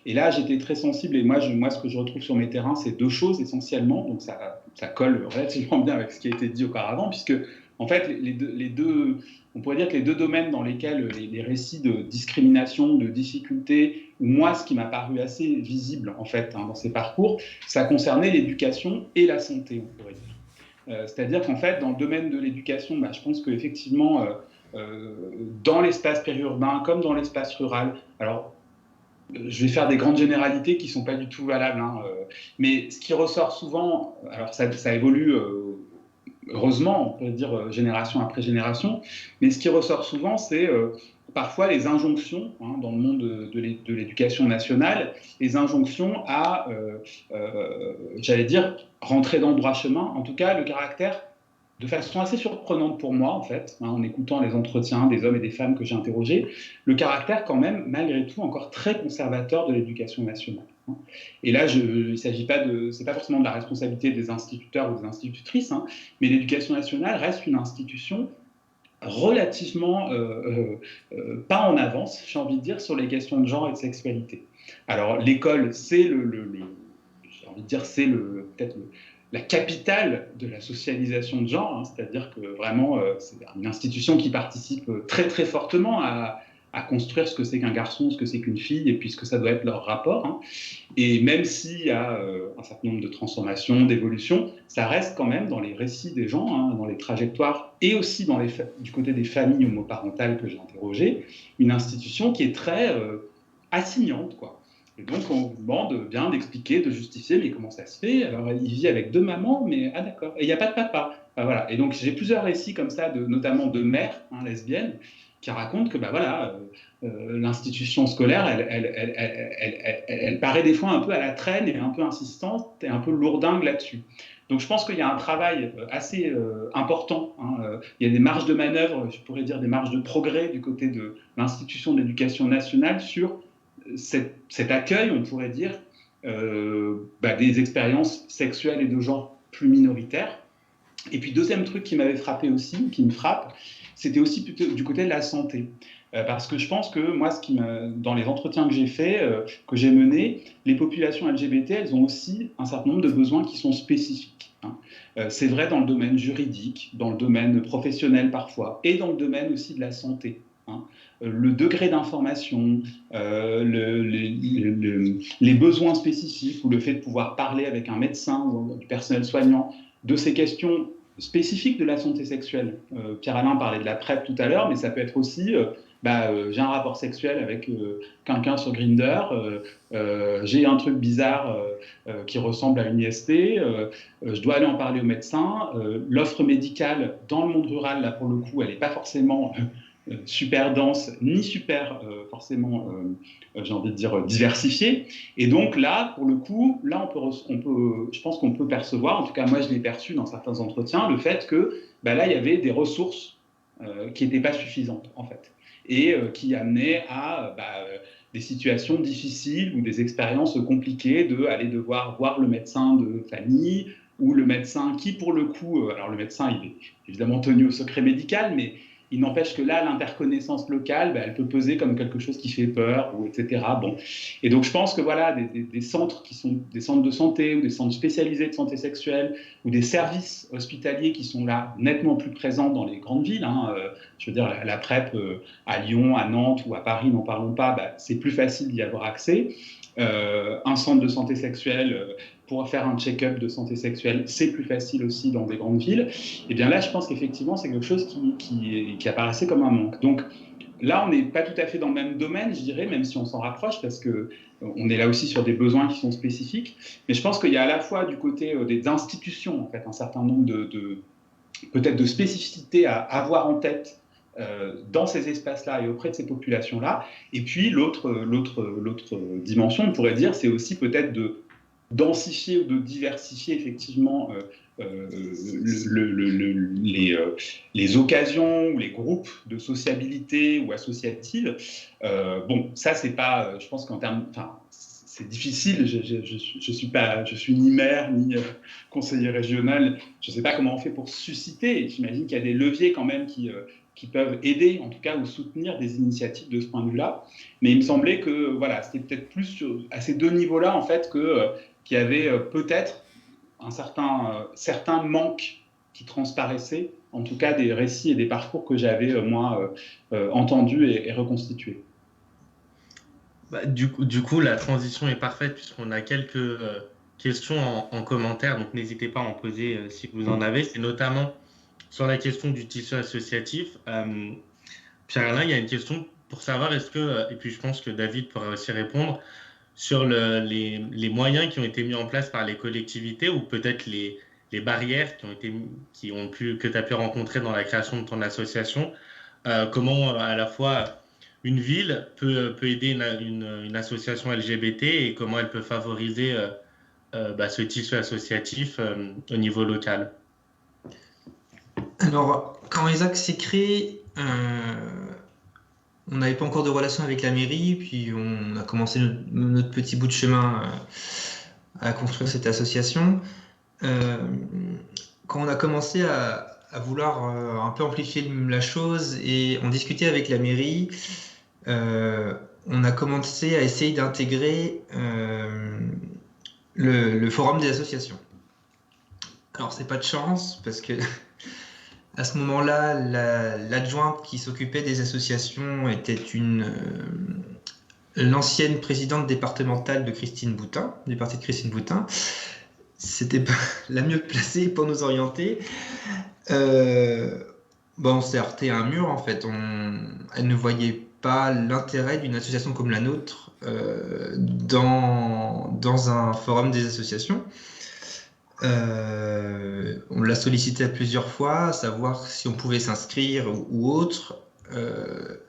[SPEAKER 5] Et là, j'étais très sensible, et moi, ce que je retrouve sur mes terrains, c'est deux choses essentiellement, donc ça colle relativement bien avec ce qui a été dit auparavant, puisque, en fait, on pourrait dire que les deux domaines dans lesquels les récits de discrimination, de difficultés, ou moi, ce qui m'a paru assez visible, en fait, hein, dans ces parcours, ça concernait l'éducation et la santé, on pourrait dire. C'est-à-dire qu'en fait, dans le domaine de l'éducation, je pense qu'effectivement, dans l'espace périurbain comme dans l'espace rural, alors je vais faire des grandes généralités qui ne sont pas du tout valables, hein, mais ce qui ressort souvent, alors ça évolue heureusement, on peut dire génération après génération, mais ce qui ressort souvent, c'est parfois les injonctions, hein, dans le monde de l'éducation nationale, les injonctions à, j'allais dire, rentrer dans le droit chemin, en tout cas le caractère, de façon assez surprenante pour moi, en fait, hein, en écoutant les entretiens des hommes et des femmes que j'ai interrogés, le caractère quand même, malgré tout, encore très conservateur de l'éducation nationale. Hein. Et là, il ne s'agit pas c'est pas forcément de la responsabilité des instituteurs ou des institutrices, hein, mais l'éducation nationale reste une institution relativement pas en avance, j'ai envie de dire, sur les questions de genre et de sexualité. Alors, l'école, c'est j'ai envie de dire, c'est peut-être la capitale de la socialisation de genre, hein, c'est-à-dire que vraiment, c'est une institution qui participe très très fortement à construire ce que c'est qu'un garçon, ce que c'est qu'une fille, et puis ce que ça doit être leur rapport. Hein. Et même s'il y a un certain nombre de transformations, d'évolutions, ça reste quand même dans les récits des gens, hein, dans les trajectoires, et aussi du côté des familles homoparentales que j'ai interrogées, une institution qui est très assignante, quoi. Et donc, on vous demande bien d'expliquer, de justifier, mais comment ça se fait? Alors, il vit avec 2 mamans, mais ah d'accord, et il n'y a pas de papa. Enfin, voilà. Et donc, j'ai plusieurs récits comme ça, notamment de mères, hein, lesbiennes, qui racontent que l'institution scolaire, elle paraît des fois un peu à la traîne et un peu insistante et un peu lourdingue là-dessus. Donc, je pense qu'il y a un travail assez important. Hein. Il y a des marges de manœuvre, je pourrais dire des marges de progrès du côté de l'institution d'éducation nationale sur cet accueil, on pourrait dire, des expériences sexuelles et de genre plus minoritaires. Et puis, deuxième truc qui m'avait frappé aussi, qui me frappe, c'était aussi plutôt du côté de la santé. Parce que je pense que moi, dans les entretiens que j'ai faits, que j'ai menés, les populations LGBT, elles ont aussi un certain nombre de besoins qui sont spécifiques. Hein. C'est vrai dans le domaine juridique, dans le domaine professionnel parfois, et dans le domaine aussi de la santé. Hein. Le degré d'information, les besoins spécifiques, ou le fait de pouvoir parler avec un médecin ou du personnel soignant de ces questions spécifiques de la santé sexuelle. Pierre-Alain parlait de la PrEP tout à l'heure, mais ça peut être aussi j'ai un rapport sexuel avec quelqu'un sur Grindr, j'ai un truc bizarre qui ressemble à une IST, je dois aller en parler au médecin. L'offre médicale dans le monde rural, là pour le coup, elle n'est pas forcément super dense, ni super forcément, j'ai envie de dire, diversifiée. Et donc là, pour le coup, là je pense qu'on peut percevoir, en tout cas moi je l'ai perçu dans certains entretiens, le fait que là il y avait des ressources qui n'étaient pas suffisantes en fait, et qui amenaient à des situations difficiles ou des expériences compliquées d'aller devoir voir le médecin de famille ou le médecin qui, pour le coup, alors le médecin, il est évidemment tenu au secret médical, mais il n'empêche que là, l'interconnaissance locale, elle peut peser comme quelque chose qui fait peur, ou etc. Bon. Et donc, je pense que voilà, des centres qui sont des centres de santé ou des centres spécialisés de santé sexuelle ou des services hospitaliers qui sont là nettement plus présents dans les grandes villes. Je veux dire, la PrEP à Lyon, à Nantes ou à Paris, n'en parlons pas, c'est plus facile d'y avoir accès. Un centre de santé sexuelle pour faire un check-up de santé sexuelle, c'est plus facile aussi dans des grandes villes. Et bien là, je pense qu'effectivement, c'est quelque chose qui apparaissait comme un manque. Donc là, on n'est pas tout à fait dans le même domaine, je dirais, même si on s'en rapproche, parce qu'on est là aussi sur des besoins qui sont spécifiques. Mais je pense qu'il y a à la fois du côté des institutions, en fait, un certain nombre peut-être de spécificités à avoir en tête dans ces espaces-là et auprès de ces populations-là. Et puis l'autre dimension, on pourrait dire, c'est aussi peut-être de densifier ou de diversifier effectivement les occasions ou les groupes de sociabilité ou associatives. Ça c'est pas, je pense qu'en termes, c'est difficile. Je suis ni maire ni conseiller régional. Je sais pas comment on fait pour susciter. J'imagine qu'il y a des leviers quand même qui peuvent aider, en tout cas, ou soutenir des initiatives de ce point de vue-là. Mais il me semblait que voilà, c'était peut-être plus à ces deux niveaux-là en fait qu'il y avait peut-être un certain manque qui transparaissait, en tout cas des récits et des parcours que j'avais, moi, entendus et reconstitués.
[SPEAKER 2] Du coup, la transition est parfaite puisqu'on a quelques questions en commentaire, donc n'hésitez pas à en poser si vous en avez. C'est notamment sur la question du tissu associatif. Pierre-Alain, il y a une question pour savoir est-ce que, et puis je pense que David pourra aussi répondre, sur les moyens qui ont été mis en place par les collectivités ou peut-être les barrières que tu as pu rencontrer dans la création de ton association, comment à la fois une ville peut aider une association LGBT et comment elle peut favoriser ce tissu associatif au niveau local.
[SPEAKER 4] Alors, quand ESAC s'est créé, on n'avait pas encore de relation avec la mairie, puis on a commencé notre petit bout de chemin à construire cette association. Quand on a commencé à vouloir un peu amplifier la chose et on discutait avec la mairie, on a commencé à essayer d'intégrer le forum des associations. Alors, c'est pas de chance parce que à ce moment-là, l'adjointe qui s'occupait des associations était l'ancienne présidente départementale de Christine Boutin, du parti de Christine Boutin. C'était pas la mieux placée pour nous orienter. On s'est heurté à un mur, en fait. Elle ne voyait pas l'intérêt d'une association comme la nôtre dans un forum des associations. On l'a sollicité à plusieurs fois, à savoir si on pouvait s'inscrire ou autre,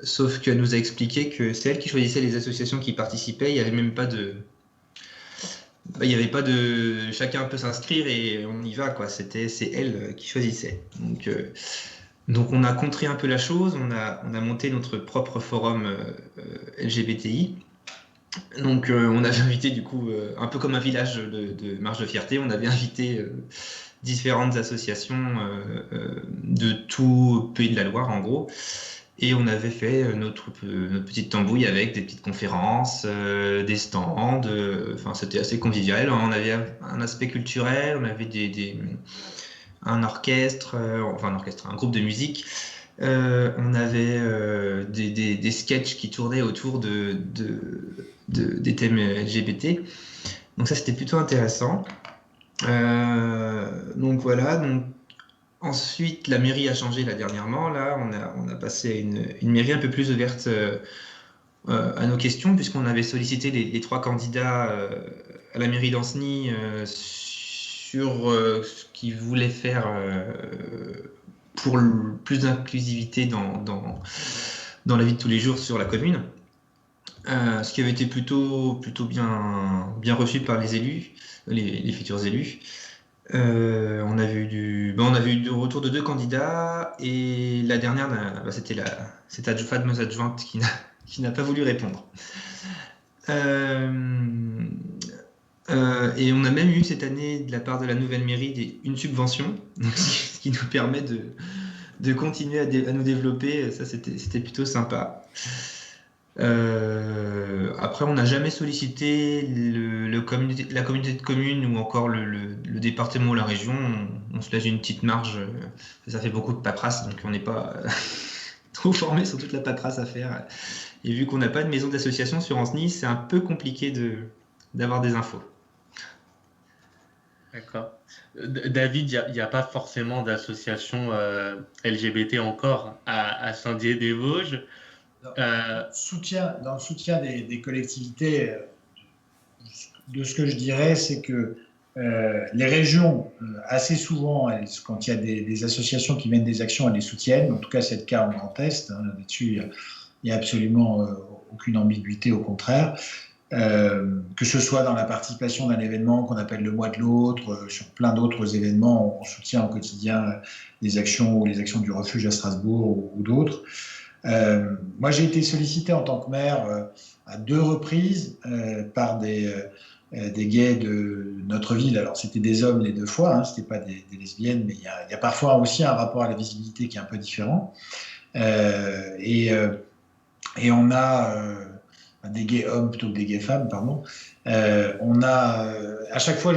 [SPEAKER 4] sauf qu'elle nous a expliqué que c'est elle qui choisissait les associations qui participaient. Il n'y avait même pas de... chacun peut s'inscrire et on y va, quoi. C'est elle qui choisissait. Donc on a contré un peu la chose, on a monté notre propre forum LGBTI. Donc on avait invité du coup, un peu comme un village de marche de fierté, on avait invité différentes associations de tout Pays de la Loire en gros, et on avait fait notre petite tambouille avec des petites conférences, des stands, c'était assez convivial. On avait un aspect culturel, on avait un orchestre, un groupe de musique. On avait des sketchs qui tournaient autour des thèmes LGBT. Donc ça, c'était plutôt intéressant. Donc voilà. Donc, Ensuite, la mairie a changé là dernièrement. Là, on a passé à une mairie un peu plus ouverte à nos questions, puisqu'on avait sollicité les 3 candidats à la mairie d'Ancenis sur ce qu'ils voulaient faire pour plus d'inclusivité dans la vie de tous les jours sur la commune. Ce qui avait été plutôt bien reçu par les élus, les futurs élus. On a vu du retour de 2 candidats et la dernière, c'était cette fameuse adjointe qui n'a pas voulu répondre. Et on a même eu cette année de la part de la nouvelle mairie une subvention, ce qui nous permet de continuer à nous développer. Ça, c'était plutôt sympa. Après, on n'a jamais sollicité la communauté de communes ou encore le département ou la région. On se laisse une petite marge. Ça fait beaucoup de paperasse, donc on n'est pas trop formé sur toute la paperasse à faire. Et vu qu'on n'a pas de maison d'association sur Ancenis, c'est un peu compliqué d'avoir des infos.
[SPEAKER 2] D'accord. David, il n'y a pas forcément d'association LGBT encore à Saint-Dié-des-Vosges.
[SPEAKER 3] Dans le soutien des collectivités, de ce que je dirais, c'est que les régions, assez souvent, quand il y a des associations qui mènent des actions, elles les soutiennent. En tout cas, c'est le cas en Grand Est. Là-dessus, il n'y a absolument aucune ambiguïté, au contraire. Que ce soit dans la participation d'un événement qu'on appelle le mois de l'autre, sur plein d'autres événements, on soutient au quotidien les actions du refuge à Strasbourg ou d'autres. Moi, j'ai été sollicité en tant que maire à 2 reprises par des gays de notre ville. Alors, c'était des hommes les 2 fois, c'était pas des lesbiennes, mais il y a parfois aussi un rapport à la visibilité qui est un peu différent. Et on a des gays hommes plutôt que des gays femmes, pardon. On a, à chaque fois,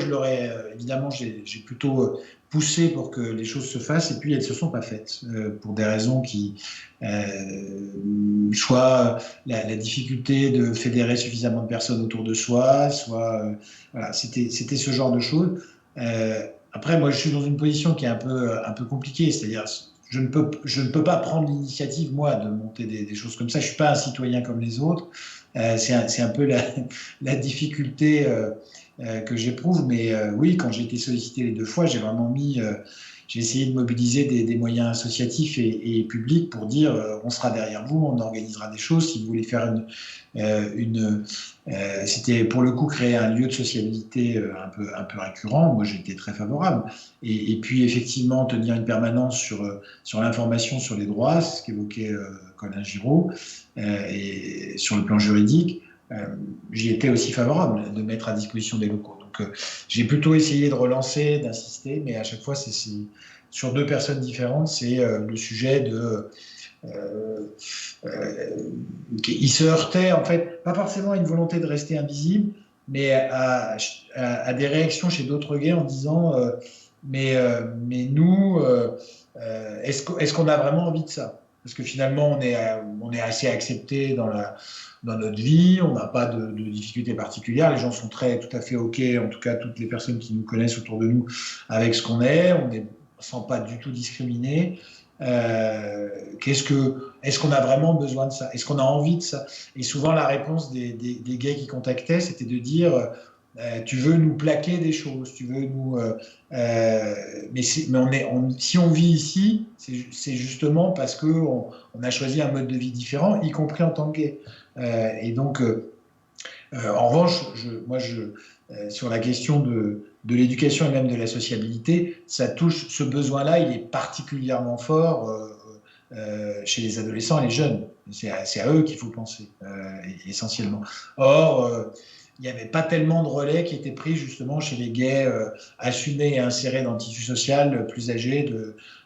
[SPEAKER 3] évidemment, j'ai plutôt poussé pour que les choses se fassent, et puis elles se sont pas faites pour des raisons qui soit la difficulté de fédérer suffisamment de personnes autour de soi, soit voilà, c'était ce genre de choses. Après, moi, je suis dans une position qui est un peu compliquée, c'est-à-dire je ne peux pas prendre l'initiative, moi, de monter des choses comme ça. Je suis pas un citoyen comme les autres. C'est un peu la difficulté que j'éprouve, mais oui, quand j'ai été sollicité les 2 fois, j'ai essayé de mobiliser des moyens associatifs et publics pour dire on sera derrière vous, on organisera des choses. Si vous voulez faire c'était pour le coup créer un lieu de sociabilité un peu récurrent. Moi, j'étais très favorable. Et puis effectivement tenir une permanence sur l'information sur les droits, c'est ce qu'évoquait Colin Giraud, et sur le plan juridique. J'y étais aussi favorable de mettre à disposition des locaux. Donc j'ai plutôt essayé de relancer, d'insister, mais à chaque fois c'est sur 2 personnes différentes, c'est le sujet de il se heurtait en fait pas forcément à une volonté de rester invisible, mais à des réactions chez d'autres gays en disant mais nous est-ce qu'on a vraiment envie de ça? Parce que finalement on est assez accepté dans notre vie, on n'a pas de difficultés particulières, les gens sont tout à fait OK, en tout cas toutes les personnes qui nous connaissent autour de nous, avec ce qu'on est, on ne se sent pas du tout discriminé. Est-ce qu'on a vraiment besoin de ça? Est-ce qu'on a envie de ça? Et souvent la réponse des gays qui contactaient, c'était de dire tu veux nous plaquer des choses, tu veux nous mais si on vit ici, c'est justement parce que on a choisi un mode de vie différent, y compris en tant que gay. Et donc en revanche, sur la question de l'éducation et même de la sociabilité, ça touche ce besoin-là, il est particulièrement fort chez les adolescents et les jeunes. C'est à eux qu'il faut penser, essentiellement. Or, il n'y avait pas tellement de relais qui étaient pris justement chez les gays assumés et insérés dans le tissu social, plus âgés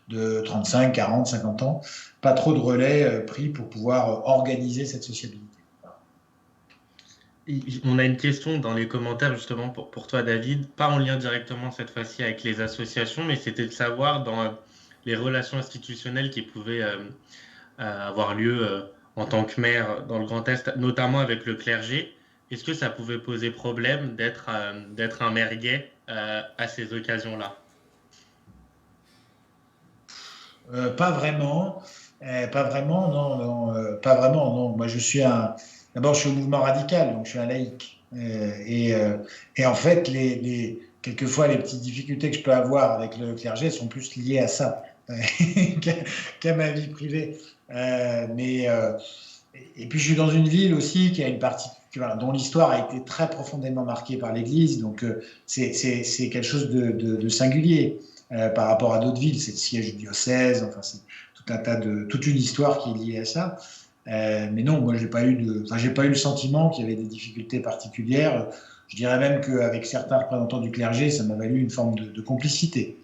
[SPEAKER 3] de 35, 40, 50 ans. Pas trop de relais pris pour pouvoir organiser cette sociabilité.
[SPEAKER 2] On a une question dans les commentaires justement pour toi, David, pas en lien directement cette fois-ci avec les associations, mais c'était de savoir dans les relations institutionnelles qui pouvaient avoir lieu en tant que maire dans le Grand Est, notamment avec le clergé. Est-ce que ça pouvait poser problème d'être un maire gay à ces occasions-là?
[SPEAKER 3] Pas vraiment. Pas vraiment, non, non, pas vraiment, non. Moi, d'abord, je suis au mouvement radical, donc je suis un laïc. Et en fait, quelquefois, les petites difficultés que je peux avoir avec le clergé sont plus liées à ça qu'à ma vie privée. Et puis, je suis dans une ville aussi qui a une partie, dont l'histoire a été très profondément marquée par l'Église, donc c'est quelque chose de singulier par rapport à d'autres villes. C'est le siège du diocèse, enfin, c'est toute une histoire qui est liée à ça. Mais non, moi, j'ai pas eu le sentiment qu'il y avait des difficultés particulières. Je dirais même qu'avec certains représentants du clergé, ça m'a valu une forme de complicité.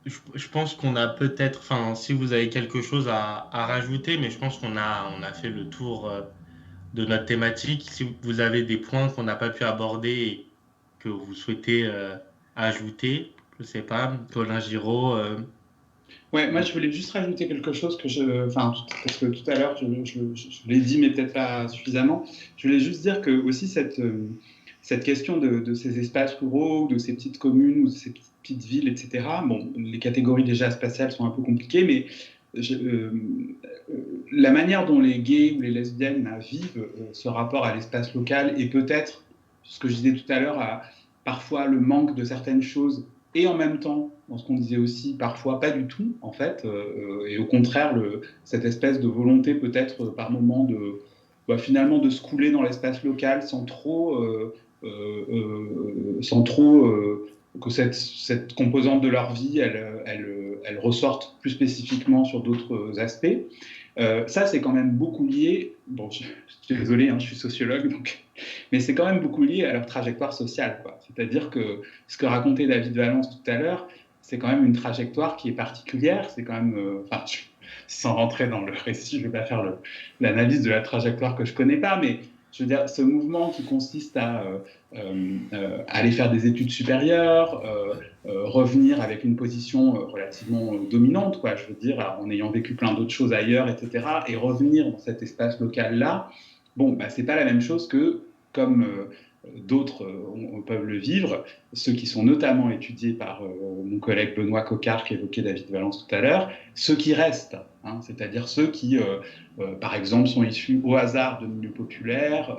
[SPEAKER 2] Je pense qu'on a peut-être, enfin, si vous avez quelque chose à rajouter, mais je pense qu'on a fait le tour de notre thématique. Si vous avez des points qu'on n'a pas pu aborder et que vous souhaitez ajouter, je ne sais pas, Colin Giraud.
[SPEAKER 5] Ouais, moi je voulais juste rajouter quelque chose parce que tout à l'heure je l'ai dit, mais peut-être pas suffisamment. Je voulais juste dire que aussi cette question de ces espaces ruraux, de ces petites communes ou de ces petites villes, etc. Bon, les catégories déjà spatiales sont un peu compliquées, mais la manière dont les gays ou les lesbiennes vivent ce rapport à l'espace local et peut-être, ce que je disais tout à l'heure, parfois le manque de certaines choses et en même temps, dans ce qu'on disait aussi, parfois pas du tout, en fait, et au contraire, cette espèce de volonté peut-être par moment finalement de se couler dans l'espace local sans trop que cette composante de leur vie, elle ressorte plus spécifiquement sur d'autres aspects. Ça, c'est quand même beaucoup lié, bon, je suis désolé, hein, je suis sociologue, mais c'est quand même beaucoup lié à leur trajectoire sociale, quoi. C'est-à-dire que ce que racontait David Valence tout à l'heure, c'est quand même une trajectoire qui est particulière, c'est quand même, sans rentrer dans le récit, je ne vais pas faire l'analyse de la trajectoire que je ne connais pas, mais je veux dire, ce mouvement qui consiste à aller faire des études supérieures, revenir avec une position relativement dominante, quoi, je veux dire, en ayant vécu plein d'autres choses ailleurs, etc., et revenir dans cet espace local-là, bon, bah, c'est pas la même chose que, comme d'autres peuvent le vivre, ceux qui sont notamment étudiés par mon collègue Benoît Coquart, qui évoquait David Valence tout à l'heure, ceux qui restent, hein, c'est-à-dire ceux qui, par exemple, sont issus au hasard de milieux populaires,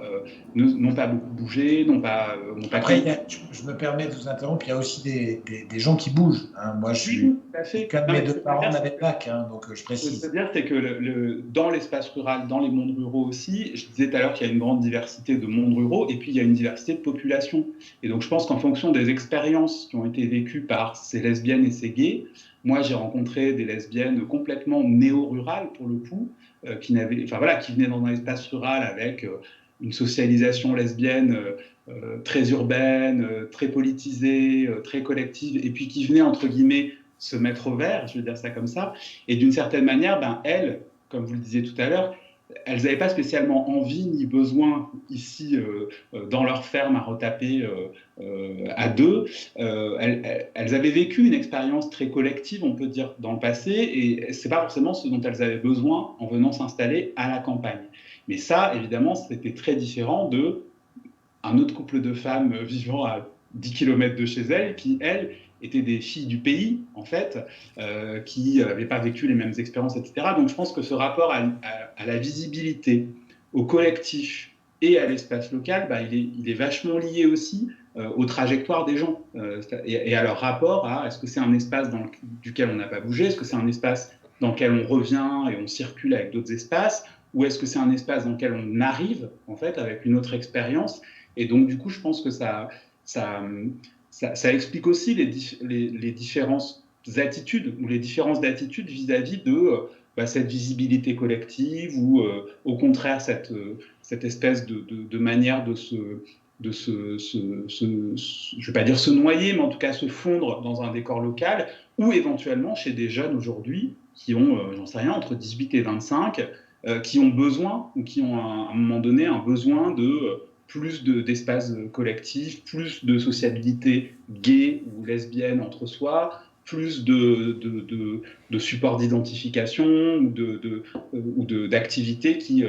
[SPEAKER 5] n'ont pas beaucoup bougé, n'ont pas...
[SPEAKER 3] Après, je me permets de vous interrompre, il y a aussi des gens qui bougent. Hein. Moi, qu'un de mes deux parents n'avait pas bac, hein, donc je précise.
[SPEAKER 5] Ce que je veux dire, c'est que dans l'espace rural, dans les mondes ruraux aussi, je disais tout à l'heure qu'il y a une grande diversité de mondes ruraux, et puis il y a une diversité de populations. Et donc je pense qu'en fonction des expériences qui ont été vécues par ces lesbiennes et ces gays, moi j'ai rencontré des lesbiennes complètement néo-rurales, pour le coup, qui venaient dans un espace rural avec une socialisation lesbienne très urbaine, très politisée, très collective, et puis qui venaient, entre guillemets, se mettre au vert, je veux dire ça comme ça, et d'une certaine manière, elles, comme vous le disiez tout à l'heure, elles n'avaient pas spécialement envie ni besoin ici dans leur ferme à retaper à deux. Elles avaient vécu une expérience très collective, on peut dire, dans le passé, et c'est pas forcément ce dont elles avaient besoin en venant s'installer à la campagne. Mais ça, évidemment, c'était très différent d'un autre couple de femmes vivant à 10 km de chez elles, qui, elles, étaient des filles du pays, en fait, qui n'avaient pas vécu les mêmes expériences, etc. Donc je pense que ce rapport à la visibilité, au collectif et à l'espace local, il est vachement lié aussi aux trajectoires des gens et à leur rapport à est-ce que c'est un espace duquel on n'a pas bougé, est-ce que c'est un espace dans lequel on revient et on circule avec d'autres espaces, ou est-ce que c'est un espace dans lequel on arrive, en fait, avec une autre expérience. Et donc, du coup, je pense que ça explique aussi les différentes attitudes ou les différences d'attitude vis-à-vis de cette visibilité collective ou au contraire cette espèce de manière je ne vais pas dire se noyer, mais en tout cas se fondre dans un décor local, ou éventuellement chez des jeunes aujourd'hui qui ont, j'en sais rien, entre 18 et 25, qui ont besoin ou qui ont à un moment donné un besoin de... plus d'espace collectif, plus de sociabilité gay ou lesbienne entre soi, plus de support d'identification ou d'activités qui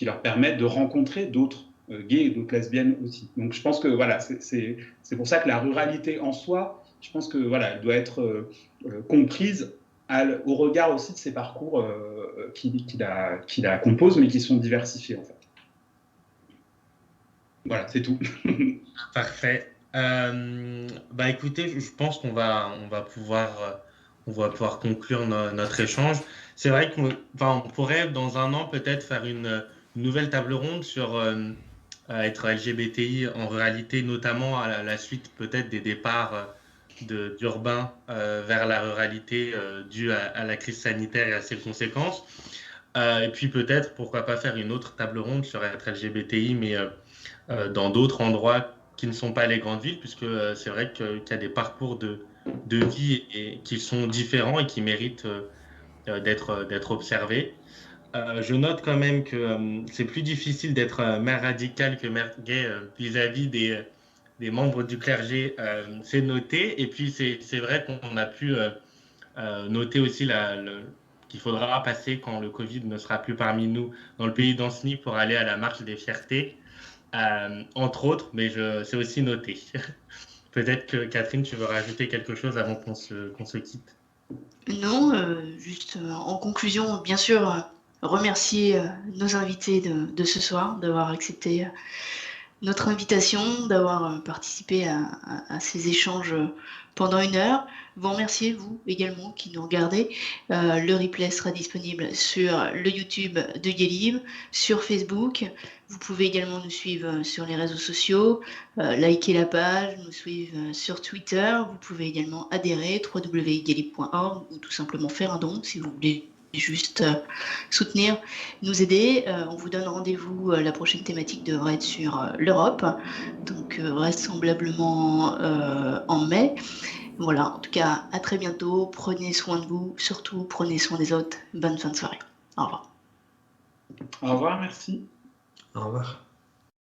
[SPEAKER 5] leur permettent de rencontrer d'autres gays et d'autres lesbiennes aussi. Donc je pense que voilà, c'est pour ça que la ruralité en soi, je pense que voilà, elle doit être comprise au regard aussi de ces parcours qui la composent, mais qui sont diversifiés en fait. Voilà, c'est tout.
[SPEAKER 2] Parfait. Bah écoutez, je pense qu'on va pouvoir conclure notre échange. C'est vrai on pourrait dans un an peut-être faire une nouvelle table ronde sur être LGBTI en ruralité, notamment à la suite peut-être des départs d'urbains vers la ruralité due à la crise sanitaire et à ses conséquences. Et puis peut-être, pourquoi pas faire une autre table ronde sur être LGBTI, mais dans d'autres endroits qui ne sont pas les grandes villes, puisque c'est vrai qu'il y a des parcours de vie qui sont différents et qui méritent d'être observés. Je note quand même que c'est plus difficile d'être mère radicale que mère gay vis-à-vis des membres du clergé, c'est noté. Et puis c'est vrai qu'on a pu noter aussi qu'il faudra passer quand le Covid ne sera plus parmi nous dans le pays d'Anceny pour aller à la marche des fiertés. Entre autres, mais c'est aussi noté. Peut-être que Catherine, tu veux rajouter quelque chose avant qu'on se quitte?
[SPEAKER 1] Non, juste en conclusion, bien sûr, remercier nos invités de ce soir, d'avoir accepté notre invitation, d'avoir participé à ces échanges pendant 1 heure. Vous remercier, vous également, qui nous regardez. Le replay sera disponible sur le YouTube de Yelib, sur Facebook. Vous pouvez également nous suivre sur les réseaux sociaux, liker la page, nous suivre sur Twitter. Vous pouvez également adhérer, www.yelib.org, ou tout simplement faire un don si vous voulez juste soutenir, nous aider. On vous donne rendez-vous. La prochaine thématique devrait être sur l'Europe, donc vraisemblablement en mai. Voilà, en tout cas, à très bientôt. Prenez soin de vous, surtout prenez soin des autres. Bonne fin de soirée. Au revoir.
[SPEAKER 5] Au revoir, merci.
[SPEAKER 4] Au revoir.